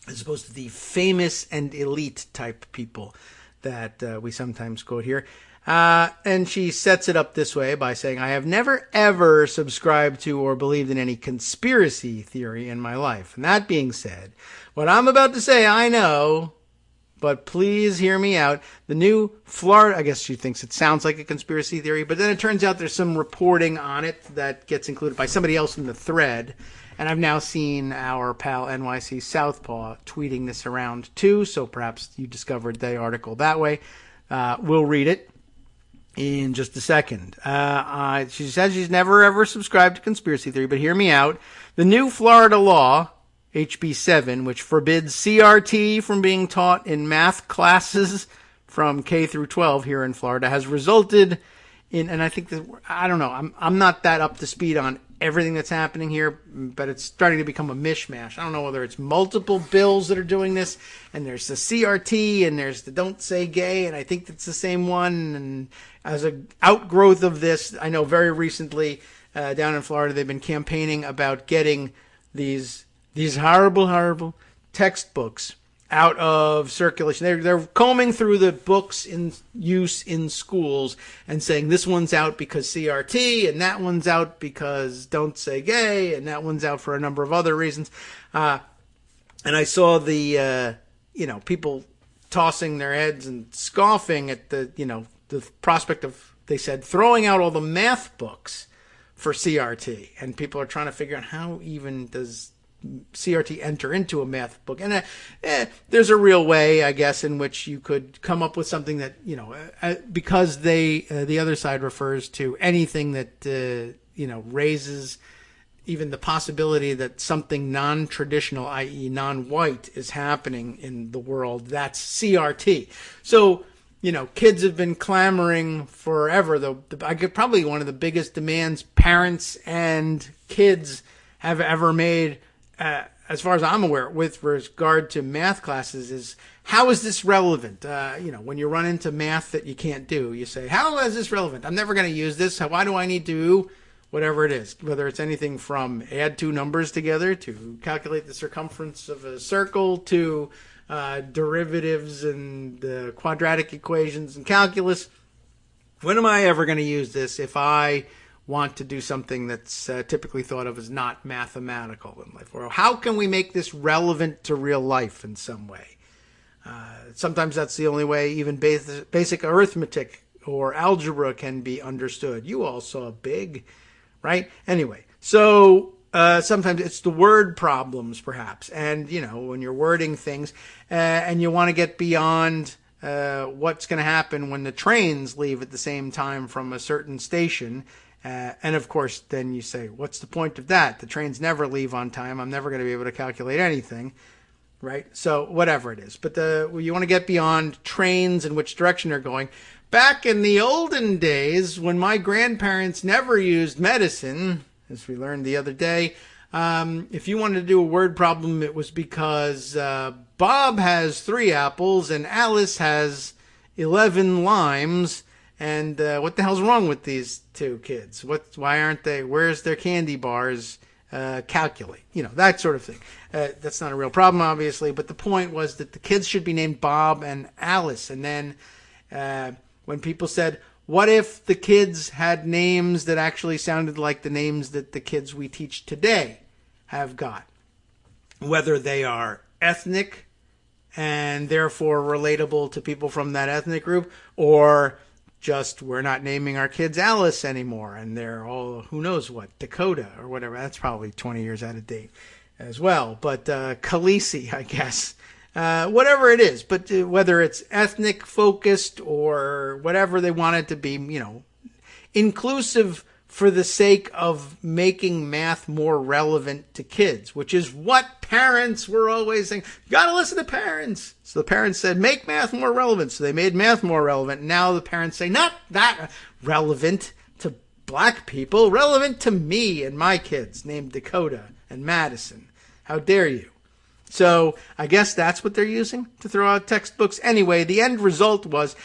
as opposed to the famous and elite type people that we sometimes quote here. And she sets it up this way by saying, I have never, ever subscribed to or believed in any conspiracy theory in my life. And that being said, what I'm about to say, I know, but please hear me out. The new Florida, I guess she thinks it sounds like a conspiracy theory, but then it turns out there's some reporting on it that gets included by somebody else in the thread. And I've now seen our pal NYC Southpaw tweeting this around too, so perhaps you discovered the article that way. We'll read it in just a second. She says she's never ever subscribed to conspiracy theory, but hear me out. The new Florida law, HB 7, which forbids CRT from being taught in math classes from K through 12 here in Florida, has resulted in, and I think that, I don't know, I'm not that up to speed on everything that's happening here, but it's starting to become a mishmash. I don't know whether it's multiple bills that are doing this, and there's the CRT, and there's the Don't Say Gay, and I think it's the same one. And as an outgrowth of this, I know very recently down in Florida, they've been campaigning about getting these horrible, horrible textbooks out of circulation. They're combing through the books in use in schools and saying this one's out because CRT, and that one's out because Don't Say Gay, and that one's out for a number of other reasons. And I saw the people tossing their heads and scoffing at the prospect of, they said, throwing out all the math books for CRT. And people are trying to figure out how even does CRT enter into a math book. And there's a real way, I guess, in which you could come up with something that, because the other side refers to anything that, raises even the possibility that something non-traditional, i.e. non-white, is happening in the world. That's CRT. So, kids have been clamoring forever. Probably one of the biggest demands parents and kids have ever made, as far as I'm aware, with regard to math classes, is how is this relevant? When you run into math that you can't do, you say, how is this relevant? I'm never going to use this. Why do I need to? Whatever it is, whether it's anything from add two numbers together to calculate the circumference of a circle to derivatives and quadratic equations and calculus. When am I ever going to use this if I want to do something that's typically thought of as not mathematical in life? Or how can we make this relevant to real life in some way? Sometimes that's the only way even basic arithmetic or algebra can be understood. You all saw big, right? Anyway, so sometimes it's the word problems, perhaps. And, when you're wording things and you want to get beyond what's going to happen when the trains leave at the same time from a certain station. And, of course, then you say, what's the point of that? The trains never leave on time. I'm never going to be able to calculate anything, right? So whatever it is. But you want to get beyond trains and which direction they're going. Back in the olden days, when my grandparents never used medicine, as we learned the other day, if you wanted to do a word problem, it was because Bob has 3 apples and Alice has 11 limes. And what the hell's wrong with these two kids? Why aren't they? Where's their candy bars? Calculate, that sort of thing. That's not a real problem, obviously. But the point was that the kids should be named Bob and Alice. And then when people said, what if the kids had names that actually sounded like the names that the kids we teach today have got? Whether they are ethnic and therefore relatable to people from that ethnic group, or just we're not naming our kids Alice anymore and they're all who knows what, Dakota or whatever. That's probably 20 years out of date as well. But Khaleesi, I guess. Whatever it is, but whether it's ethnic focused or whatever they want it to be, inclusive for the sake of making math more relevant to kids, which is what parents were always saying. You got to listen to parents. So the parents said, make math more relevant. So they made math more relevant. Now the parents say, not that relevant to black people, relevant to me and my kids named Dakota and Madison. How dare you? So I guess that's what they're using to throw out textbooks. Anyway, the end result was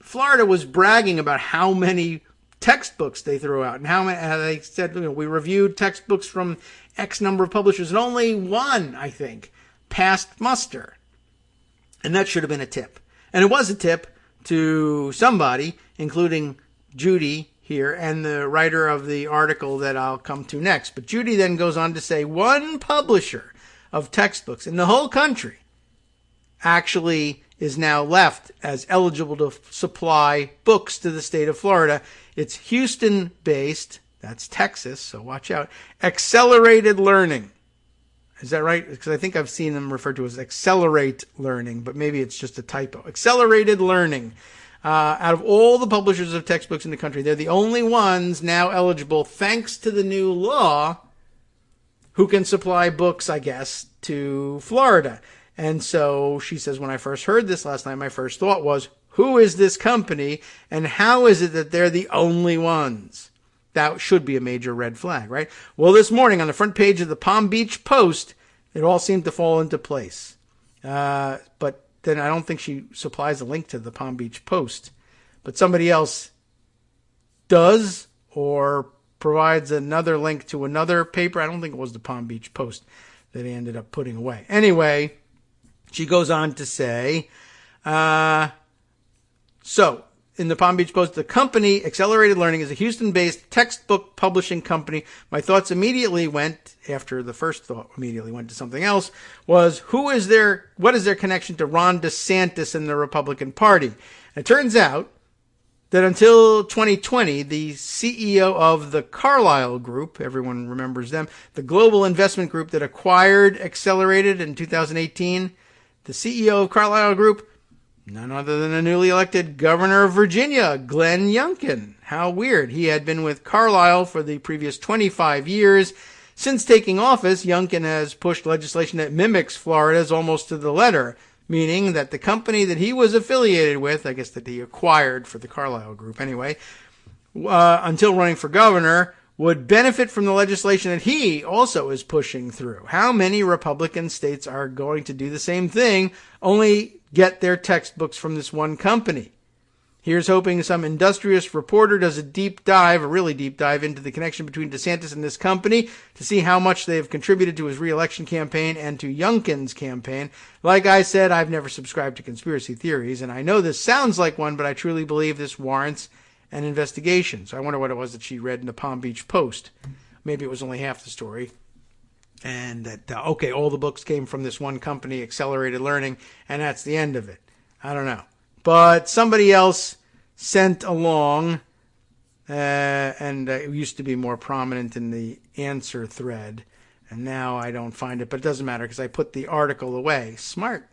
Florida was bragging about how many textbooks they threw out and how many. They said, we reviewed textbooks from X number of publishers and only one, I think, passed muster. And that should have been a tip. And it was a tip to somebody, including Judy here and the writer of the article that I'll come to next. But Judy then goes on to say one publisher of textbooks in the whole country actually is now left as eligible to supply books to the state of Florida. It's Houston-based, that's Texas, so watch out, Accelerated Learning. Is that right? Because I think I've seen them referred to as Accelerate Learning, but maybe it's just a typo. Accelerated Learning. Out of all the publishers of textbooks in the country, they're the only ones now eligible, thanks to the new law, who can supply books, I guess, to Florida. And so she says, when I first heard this last night, my first thought was, who is this company and how is it that they're the only ones? That should be a major red flag, right? Well, this morning on the front page of the Palm Beach Post, it all seemed to fall into place. But then I don't think she supplies a link to the Palm Beach Post. But somebody else does, or provides another link to another paper. I don't think it was the Palm Beach Post that he ended up putting away. Anyway, she goes on to say, so in the Palm Beach Post, the company Accelerated Learning is a Houston-based textbook publishing company. My thoughts immediately went, after the first thought immediately went to something else, was what is their connection to Ron DeSantis and the Republican Party? And it turns out that until 2020, the CEO of the Carlyle Group, everyone remembers them, the global investment group that acquired Accelerated in 2018, the CEO of Carlyle Group, none other than the newly elected governor of Virginia, Glenn Youngkin. How weird. He had been with Carlyle for the previous 25 years. Since taking office, Youngkin has pushed legislation that mimics Florida's almost to the letter, meaning that the company that he was affiliated with, I guess that he acquired for the Carlyle Group anyway, until running for governor, would benefit from the legislation that he also is pushing through. How many Republican states are going to do the same thing, only get their textbooks from this one company? Here's hoping some industrious reporter does a really deep dive into the connection between DeSantis and this company to see how much they have contributed to his re-election campaign and to Youngkin's campaign. Like I said, I've never subscribed to conspiracy theories, and I know this sounds like one, but I truly believe this warrants an investigation. So I wonder what it was that she read in the Palm Beach Post. Maybe it was only half the story. And that, all the books came from this one company, Accelerated Learning, and that's the end of it. I don't know. But somebody else sent along, and it used to be more prominent in the answer thread, and now I don't find it, but it doesn't matter because I put the article away. Smart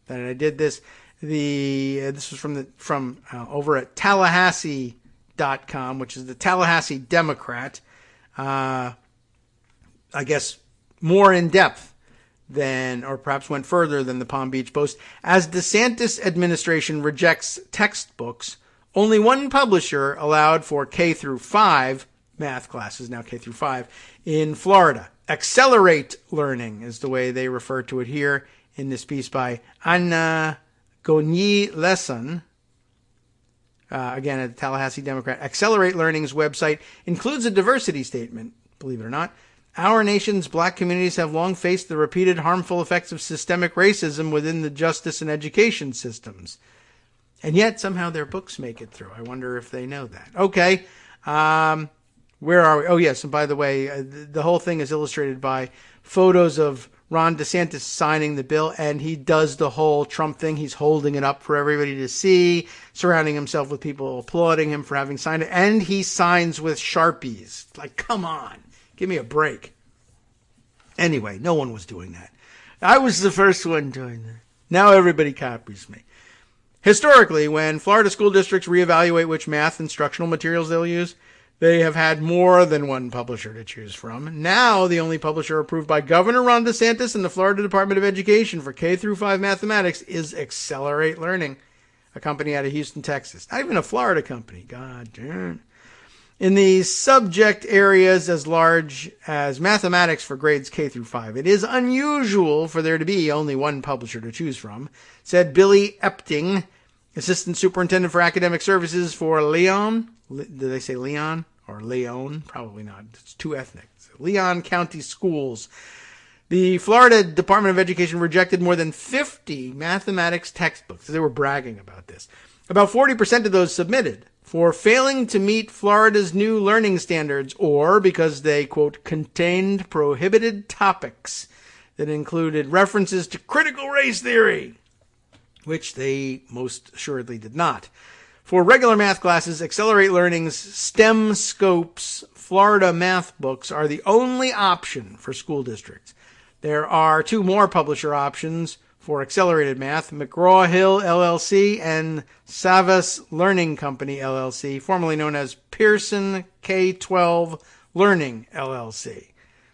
that I did this. This was from over at Tallahassee.com, which is the Tallahassee Democrat. I guess more in depth than, or perhaps went further than the Palm Beach Post. As DeSantis administration rejects textbooks, only one publisher allowed for K through 5 math classes, now K through 5, in Florida. Accelerate Learning is the way they refer to it here in this piece by Anna Gogny-Lesson. Again, at the Tallahassee Democrat. Accelerate Learning's website includes a diversity statement, believe it or not. Our nation's black communities have long faced the repeated harmful effects of systemic racism within the justice and education systems. And yet, somehow their books make it through. I wonder if they know that. Okay. Where are we? Oh, yes. And by the way, the whole thing is illustrated by photos of Ron DeSantis signing the bill, and he does the whole Trump thing. He's holding it up for everybody to see, surrounding himself with people applauding him for having signed it, and he signs with Sharpies. Like, come on. Give me a break. Anyway, no one was doing that. I was the first one doing that. Now everybody copies me. Historically, when Florida school districts reevaluate which math instructional materials they'll use, they have had more than one publisher to choose from. Now, the only publisher approved by Governor Ron DeSantis and the Florida Department of Education for K through 5 mathematics is Accelerate Learning, a company out of Houston, Texas. Not even a Florida company. God damn. In the subject areas as large as mathematics for grades K through 5, it is unusual for there to be only one publisher to choose from, said Billy Epting, Assistant Superintendent for Academic Services for Leon. Did they say Leon or Leon? Probably not. It's too ethnic. Leon County Schools. The Florida Department of Education rejected more than 50 mathematics textbooks. They were bragging about this. About 40% of those submitted for failing to meet Florida's new learning standards, or because they, quote, contained prohibited topics that included references to critical race theory, which they most assuredly did not. For regular math classes, Accelerate Learning's STEM Scopes Florida math books are the only option for school districts. There are two more publisher options for accelerated math, McGraw-Hill LLC and Savas Learning Company LLC, formerly known as Pearson K-12 Learning LLC.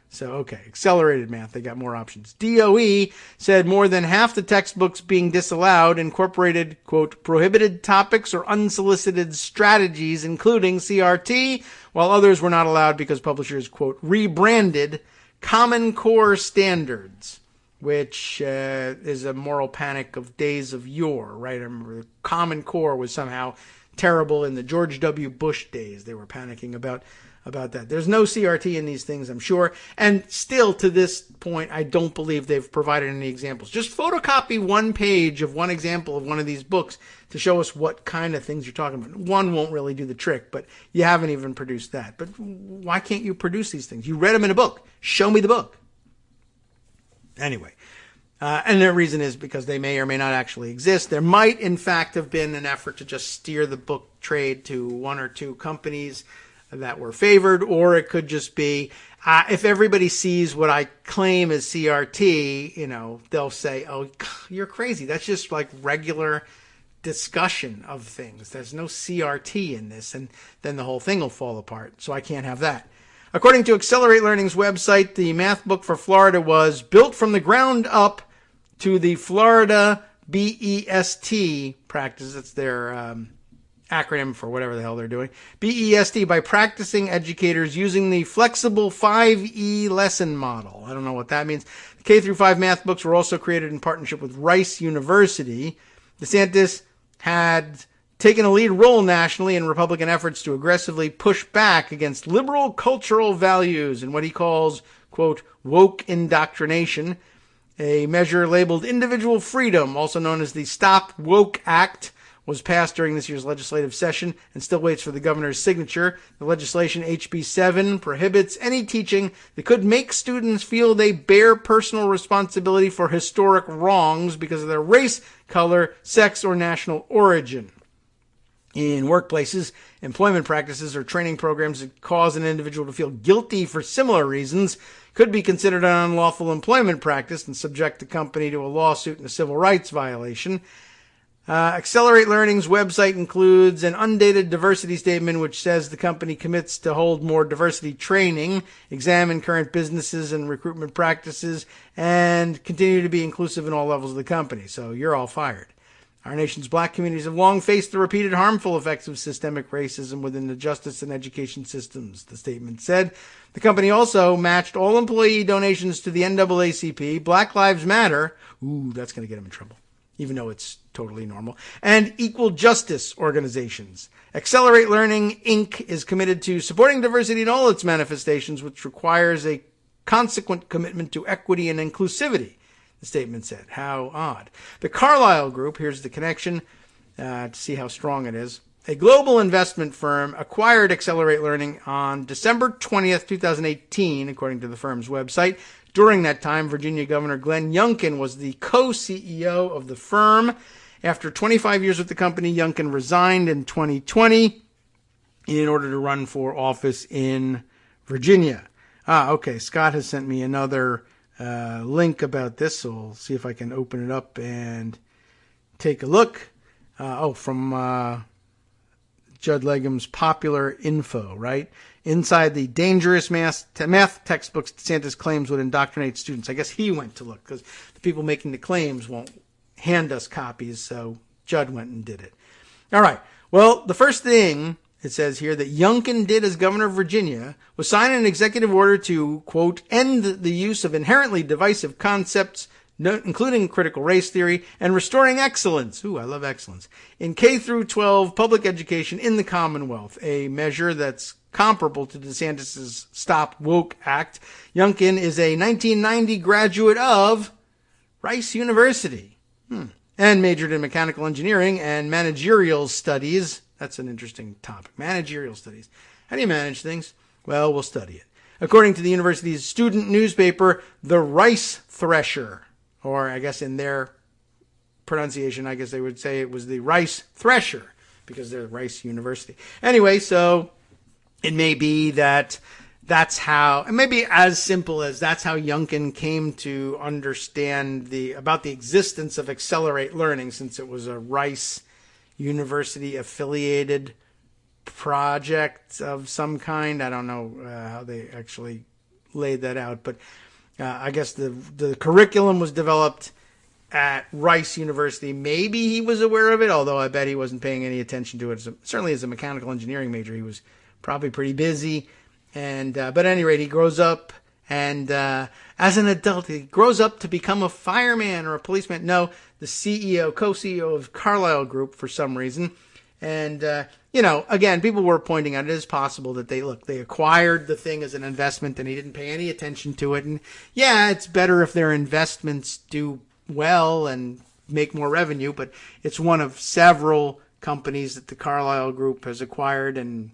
So, okay, accelerated math, they got more options. DOE said more than half the textbooks being disallowed incorporated, quote, prohibited topics or unsolicited strategies, including CRT, while others were not allowed because publishers, quote, rebranded Common Core standards, which is a moral panic of days of yore, right? I remember Common Core was somehow terrible in the George W. Bush days. They were panicking about that. There's no CRT in these things, I'm sure. And still, to this point, I don't believe they've provided any examples. Just photocopy one page of one example of one of these books to show us what kind of things you're talking about. One won't really do the trick, but you haven't even produced that. But why can't you produce these things? You read them in a book. Show me the book. Anyway, And the reason is because they may or may not actually exist. There might, in fact, have been an effort to just steer the book trade to one or two companies that were favored, or it could just be, if everybody sees what I claim as CRT, they'll say, oh, you're crazy. That's just like regular discussion of things. There's no CRT in this, and then the whole thing will fall apart. So I can't have that. According to Accelerate Learning's website, the math book for Florida was built from the ground up to the Florida BEST practice. That's their acronym for whatever the hell they're doing. BEST, by practicing educators using the flexible 5E lesson model. I don't know what that means. The K through 5 math books were also created in partnership with Rice University. DeSantis had taken a lead role nationally in Republican efforts to aggressively push back against liberal cultural values and what he calls, quote, woke indoctrination, a measure labeled individual freedom, also known as the Stop Woke Act, was passed during this year's legislative session and still waits for the governor's signature. The legislation, HB 7, prohibits any teaching that could make students feel they bear personal responsibility for historic wrongs because of their race, color, sex, or national origin. In workplaces, employment practices, or training programs that cause an individual to feel guilty for similar reasons could be considered an unlawful employment practice and subject the company to a lawsuit and a civil rights violation. Accelerate Learning's website includes an undated diversity statement which says the company commits to hold more diversity training, examine current businesses and recruitment practices, and continue to be inclusive in all levels of the company. So you're all fired. Our nation's black communities have long faced the repeated harmful effects of systemic racism within the justice and education systems, the statement said. The company also matched all employee donations to the NAACP, Black Lives Matter, that's going to get them in trouble, even though it's totally normal, and equal justice organizations. Accelerate Learning, Inc. is committed to supporting diversity in all its manifestations, which requires a consequent commitment to equity and inclusivity, the statement said. How odd. The Carlyle Group, here's the connection to see how strong it is. A global investment firm acquired Accelerate Learning on December 20th, 2018, according to the firm's website. During that time, Virginia Governor Glenn Youngkin was the co-CEO of the firm. After 25 years with the company, Youngkin resigned in 2020 in order to run for office in Virginia. Okay. Scott has sent me another link about this, so I'll see if I can open it up and take a look. From Judd Legum's Popular Info, right? Inside the dangerous math textbooks DeSantis claims would indoctrinate students. I guess he went to look because the people making the claims won't hand us copies, so Judd went and did it. All right. Well, the first thing it says here that Youngkin did as governor of Virginia was sign an executive order to, quote, end the use of inherently divisive concepts, including critical race theory, and restoring excellence. I love excellence. In K through 12 public education in the Commonwealth, a measure that's comparable to DeSantis' Stop Woke Act. Youngkin is a 1990 graduate of Rice University and majored in mechanical engineering and managerial studies. That's an interesting topic. Managerial studies. How do you manage things? Well, we'll study it. According to the university's student newspaper, the Rice Thresher, or I guess in their pronunciation, I guess they would say it was the Rice Thresher because they're Rice University. Anyway, so it may be that's how, it may be as simple as that's how Youngkin came to understand about the existence of Accelerate Learning, since it was a Rice University affiliated project of some kind. I don't know how they actually laid that out, but I guess the curriculum was developed at Rice University. Maybe he was aware of it, although I bet he wasn't paying any attention to it. Certainly as a mechanical engineering major, he was probably pretty busy. And but at any rate, he grows up, and as an adult, he grows up to become a fireman or a policeman. No, the co-CEO of Carlyle Group for some reason. And, again, people were pointing out it is possible that they acquired the thing as an investment and he didn't pay any attention to it. And yeah, it's better if their investments do well and make more revenue, but it's one of several companies that the Carlyle Group has acquired and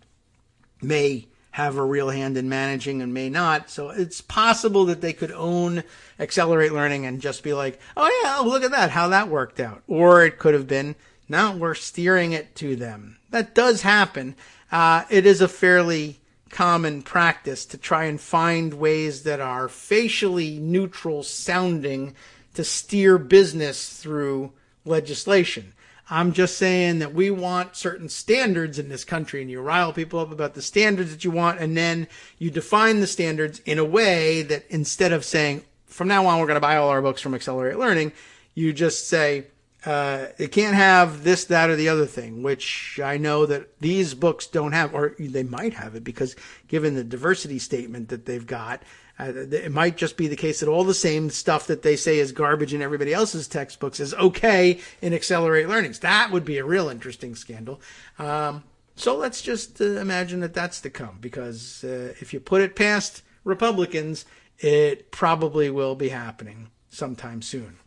may have a real hand in managing and may not. So it's possible that they could own Accelerate Learning and just be like, oh yeah, look at that, how that worked out. Or it could have been, no, we're steering it to them. That does happen. It is a fairly common practice to try and find ways that are facially neutral sounding to steer business through legislation. I'm just saying that we want certain standards in this country, and you rile people up about the standards that you want, and then you define the standards in a way that instead of saying, from now on, we're going to buy all our books from Accelerate Learning, you just say, it can't have this, that, or the other thing, which I know that these books don't have, or they might have it because given the diversity statement that they've got, it might just be the case that all the same stuff that they say is garbage in everybody else's textbooks is okay in Accelerate Learnings. That would be a real interesting scandal. So let's just imagine that that's to come, because if you put it past Republicans, it probably will be happening sometime soon.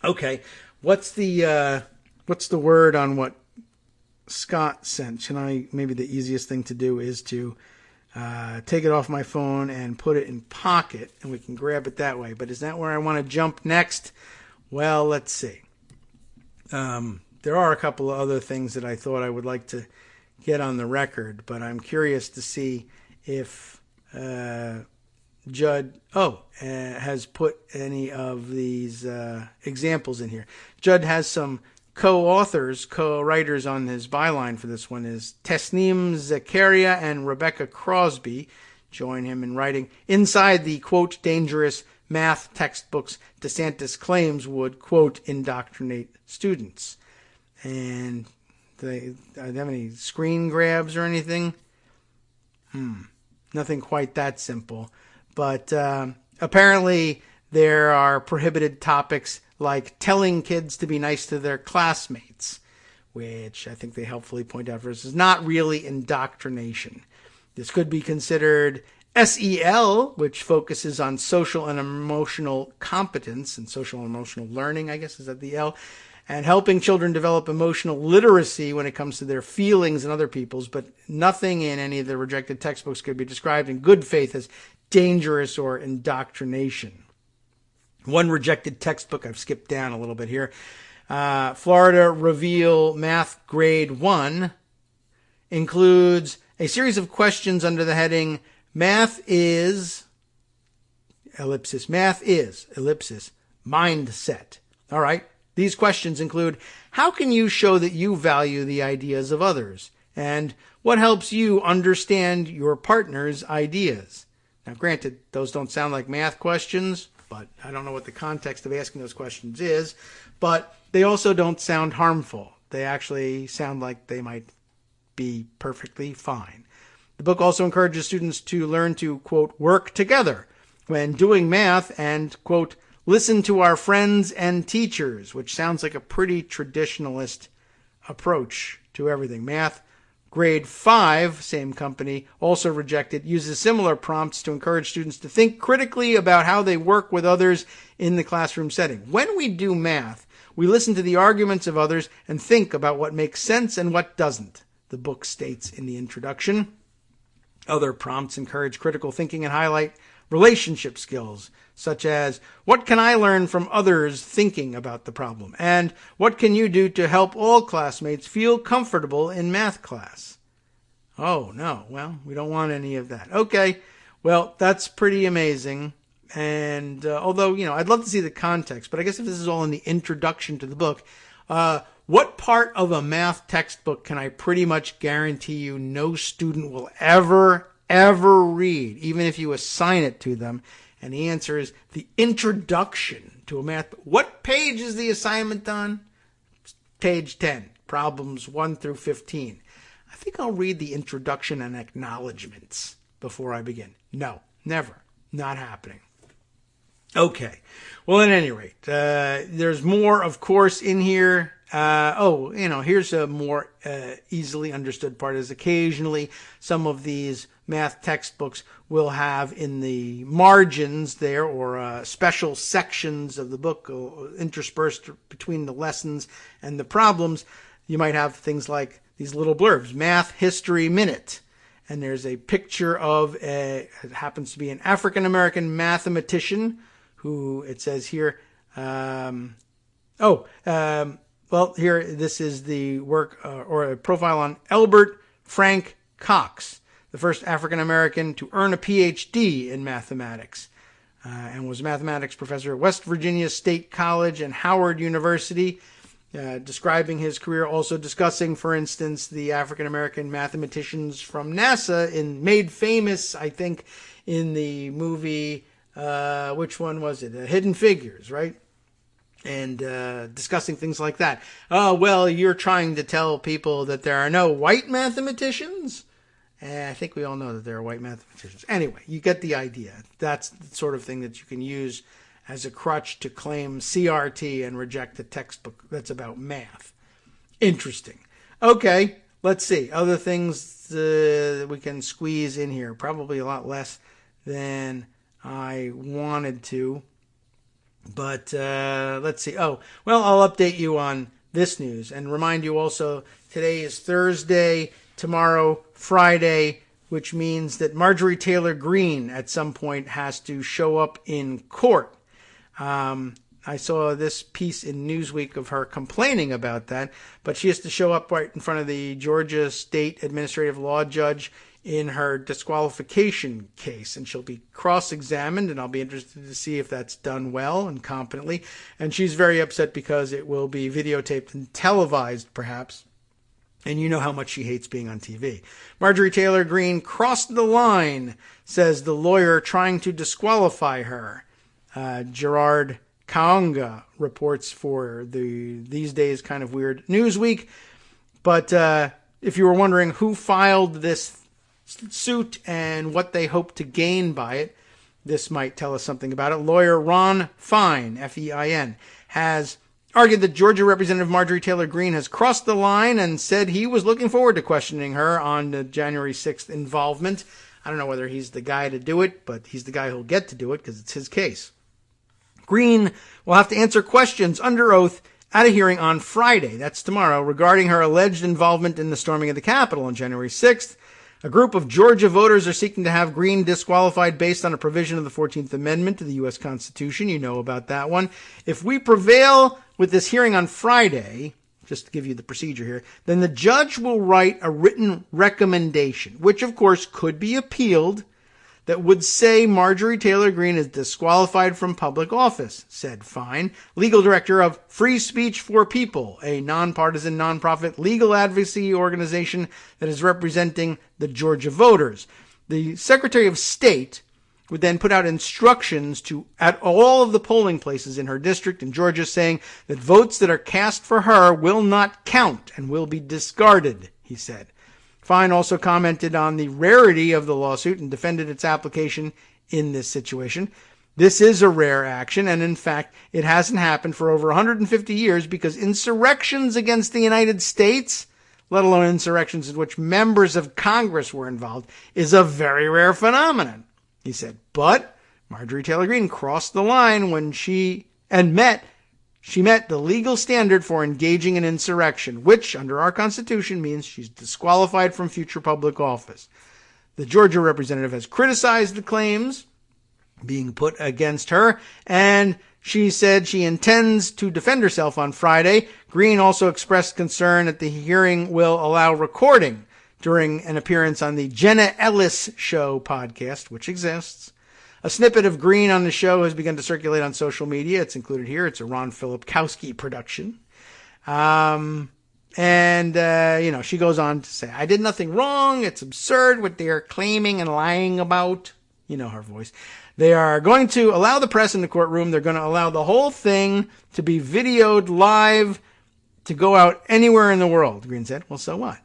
Okay, what's the word on what Scott sent? Maybe the easiest thing to do is to take it off my phone and put it in Pocket, and we can grab it that way. But is that where I want to jump next? Well, let's see. There are a couple of other things that I thought I would like to get on the record, but I'm curious to see if Judd has put any of these examples in here. Judd has some co-writers on his byline for this one is Tesneem Zakaria and Rebecca Crosby. Join him in writing inside the, quote, dangerous math textbooks DeSantis claims would, quote, indoctrinate students. And do they have any screen grabs or anything? Nothing quite that simple. But apparently there are prohibited topics like telling kids to be nice to their classmates, which I think they helpfully point out versus not really indoctrination. This could be considered SEL, which focuses on social and emotional competence and social and emotional learning, I guess is that the L, and helping children develop emotional literacy when it comes to their feelings and other people's, but nothing in any of the rejected textbooks could be described in good faith as dangerous or indoctrination. One rejected textbook, I've skipped down a little bit here, Florida Reveal Math Grade 1, includes a series of questions under the heading, Math is, mindset. All right. These questions include, how can you show that you value the ideas of others? And what helps you understand your partner's ideas? Now, granted, those don't sound like math questions, but I don't know what the context of asking those questions is, but they also don't sound harmful. They actually sound like they might be perfectly fine. The book also encourages students to learn to, quote, work together when doing math and, quote, listen to our friends and teachers, which sounds like a pretty traditionalist approach to everything. Math Grade 5, same company, also rejected, uses similar prompts to encourage students to think critically about how they work with others in the classroom setting. When we do math, we listen to the arguments of others and think about what makes sense and what doesn't, the book states in the introduction. Other prompts encourage critical thinking and highlight relationship skills, such as, what can I learn from others thinking about the problem? And what can you do to help all classmates feel comfortable in math class? Oh, no. Well, we don't want any of that. Okay. Well, that's pretty amazing. And although, I'd love to see the context, but I guess if this is all in the introduction to the book, what part of a math textbook can I pretty much guarantee you no student will ever read, even if you assign it to them? And the answer is the introduction to a math. What page is the assignment on? Page 10, problems 1 through 15. I think I'll read the introduction and acknowledgments before I begin. No, never. Not happening. Okay. Well, at any rate, there's more, of course, in here. Here's a more easily understood part is occasionally some of these math textbooks will have in the margins there or special sections of the book interspersed between the lessons and the problems. You might have things like these little blurbs, Math History Minute. And there's a picture of it happens to be an African-American mathematician who, it says here, well, here, this is the work or a profile on Elbert Frank Cox, the first African-American to earn a PhD in mathematics, and was a mathematics professor at West Virginia State College and Howard University, describing his career, also discussing, for instance, the African-American mathematicians from NASA, made famous, I think, in the movie, which one was it? Hidden Figures, right? And discussing things like that. Oh, well, you're trying to tell people that there are no white mathematicians? I think we all know that there are white mathematicians. Anyway, you get the idea. That's the sort of thing that you can use as a crutch to claim CRT and reject a textbook that's about math. Interesting. Okay, let's see. Other things that we can squeeze in here. Probably a lot less than I wanted to. But let's see. Oh, well, I'll update you on this news and remind you also today is Thursday, tomorrow Friday, which means that Marjorie Taylor Greene at some point has to show up in court. I saw this piece in Newsweek of her complaining about that, but she has to show up right in front of the Georgia State Administrative Law Judge in her disqualification case, and she'll be cross-examined, and I'll be interested to see if that's done well and competently. And she's very upset because it will be videotaped and televised, perhaps. And you know how much she hates being on TV. Marjorie Taylor Greene crossed the line, says the lawyer trying to disqualify her. Gerard Kaunga reports for the these days kind of weird Newsweek. But if you were wondering who filed this suit and what they hope to gain by it, this might tell us something about it. Lawyer Ron Fine, F-E-I-N, has argued that Georgia Representative Marjorie Taylor Greene has crossed the line and said he was looking forward to questioning her on the January 6th involvement. I don't know whether he's the guy to do it, but he's the guy who'll get to do it because it's his case. Greene will have to answer questions under oath at a hearing on Friday, that's tomorrow, regarding her alleged involvement in the storming of the Capitol on January 6th. A group of Georgia voters are seeking to have Greene disqualified based on a provision of the 14th Amendment to the U.S. Constitution. You know about that one. If we prevail with this hearing on Friday, just to give you the procedure here, then the judge will write a written recommendation, which of course could be appealed, that would say Marjorie Taylor Greene is disqualified from public office, said Fine, legal director of Free Speech for People, a nonpartisan nonprofit legal advocacy organization that is representing the Georgia voters. The Secretary of State would then put out instructions at all of the polling places in her district in Georgia, saying that votes that are cast for her will not count and will be discarded, he said. Fine also commented on the rarity of the lawsuit and defended its application in this situation. This is a rare action, and in fact, it hasn't happened for over 150 years because insurrections against the United States, let alone insurrections in which members of Congress were involved, is a very rare phenomenon, he said. But Marjorie Taylor Greene crossed the line when she met the legal standard for engaging in insurrection, which, under our Constitution, means she's disqualified from future public office. The Georgia representative has criticized the claims being put against her, and she said she intends to defend herself on Friday. Greene also expressed concern that the hearing will allow recording during an appearance on the Jenna Ellis Show podcast, which exists. A snippet of Greene on the show has begun to circulate on social media. It's included here. It's a Ron Filipkowski production. She goes on to say, I did nothing wrong. It's absurd what they are claiming and lying about. You know her voice. They are going to allow the press in the courtroom. They're going to allow the whole thing to be videoed live to go out anywhere in the world, Greene said. Well, so what?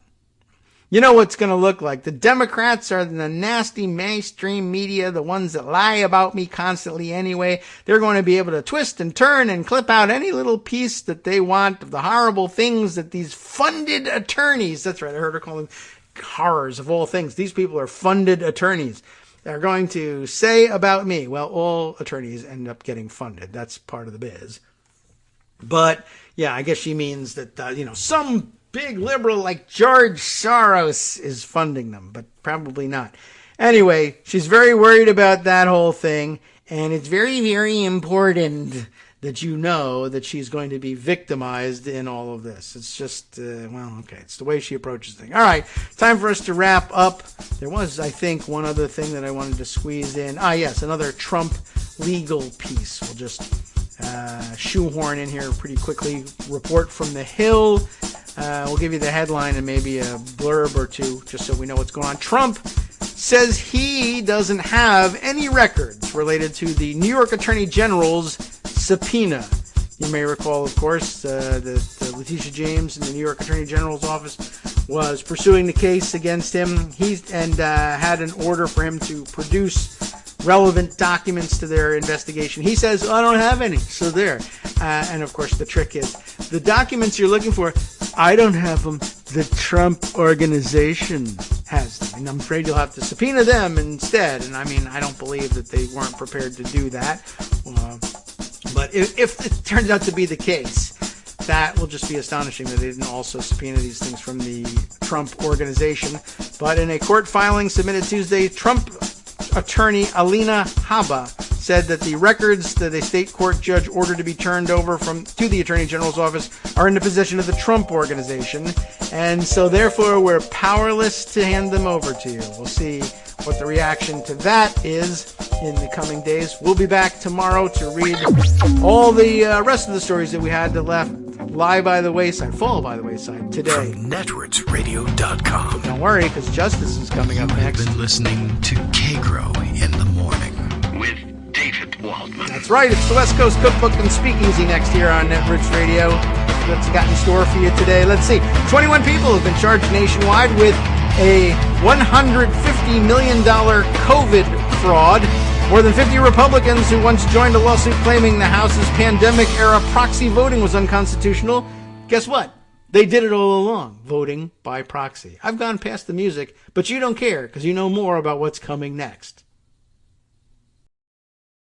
You know what's going to look like. The Democrats are the nasty mainstream media, the ones that lie about me constantly anyway. They're going to be able to twist and turn and clip out any little piece that they want of the horrible things that these funded attorneys, that's right, I heard her call them horrors of all things. These people are funded attorneys. They're going to say about me. Well, all attorneys end up getting funded. That's part of the biz. But, yeah, I guess she means that, some big liberal like George Soros is funding them, but probably not. Anyway, she's very worried about that whole thing, and it's very, very important that you know that she's going to be victimized in all of this. It's just, it's the way she approaches things. All right, time for us to wrap up. There was, I think, one other thing that I wanted to squeeze in. Yes, another Trump legal piece. We'll just shoehorn in here pretty quickly. Report from the Hill. We'll give you the headline and maybe a blurb or two just so we know what's going on. Trump says he doesn't have any records related to the New York Attorney General's subpoena. You may recall, of course, that Letitia James in the New York Attorney General's office was pursuing the case against him. Had an order for him to produce relevant documents to their investigation. He says, I don't have any. So there. And of course, the trick is the documents you're looking for, I don't have them. The Trump organization has them. And I'm afraid you'll have to subpoena them instead. And I don't believe that they weren't prepared to do that. But if it turns out to be the case, that will just be astonishing that they didn't also subpoena these things from the Trump organization. But in a court filing submitted Tuesday, Trump attorney Alina Habba said that the records that a state court judge ordered to be turned over to the Attorney General's office are in the possession of the Trump organization, and so therefore we're powerless to hand them over to you. We'll see what the reaction to that is in the coming days. We'll be back tomorrow to read all the rest of the stories that we had that fall by the wayside today. From networksradio.com. Don't worry, because Justice is coming up next. You've been listening to Kagro in the morning with David Waldman. That's right. It's the West Coast Cookbook and Speakeasy next here on Networks Radio. What's got in store for you today? Let's see. 21 people have been charged nationwide with a $150 million COVID fraud. More than 50 Republicans who once joined a lawsuit claiming the House's pandemic-era proxy voting was unconstitutional. Guess what? They did it all along, voting by proxy. I've gone past the music, but you don't care because you know more about what's coming next.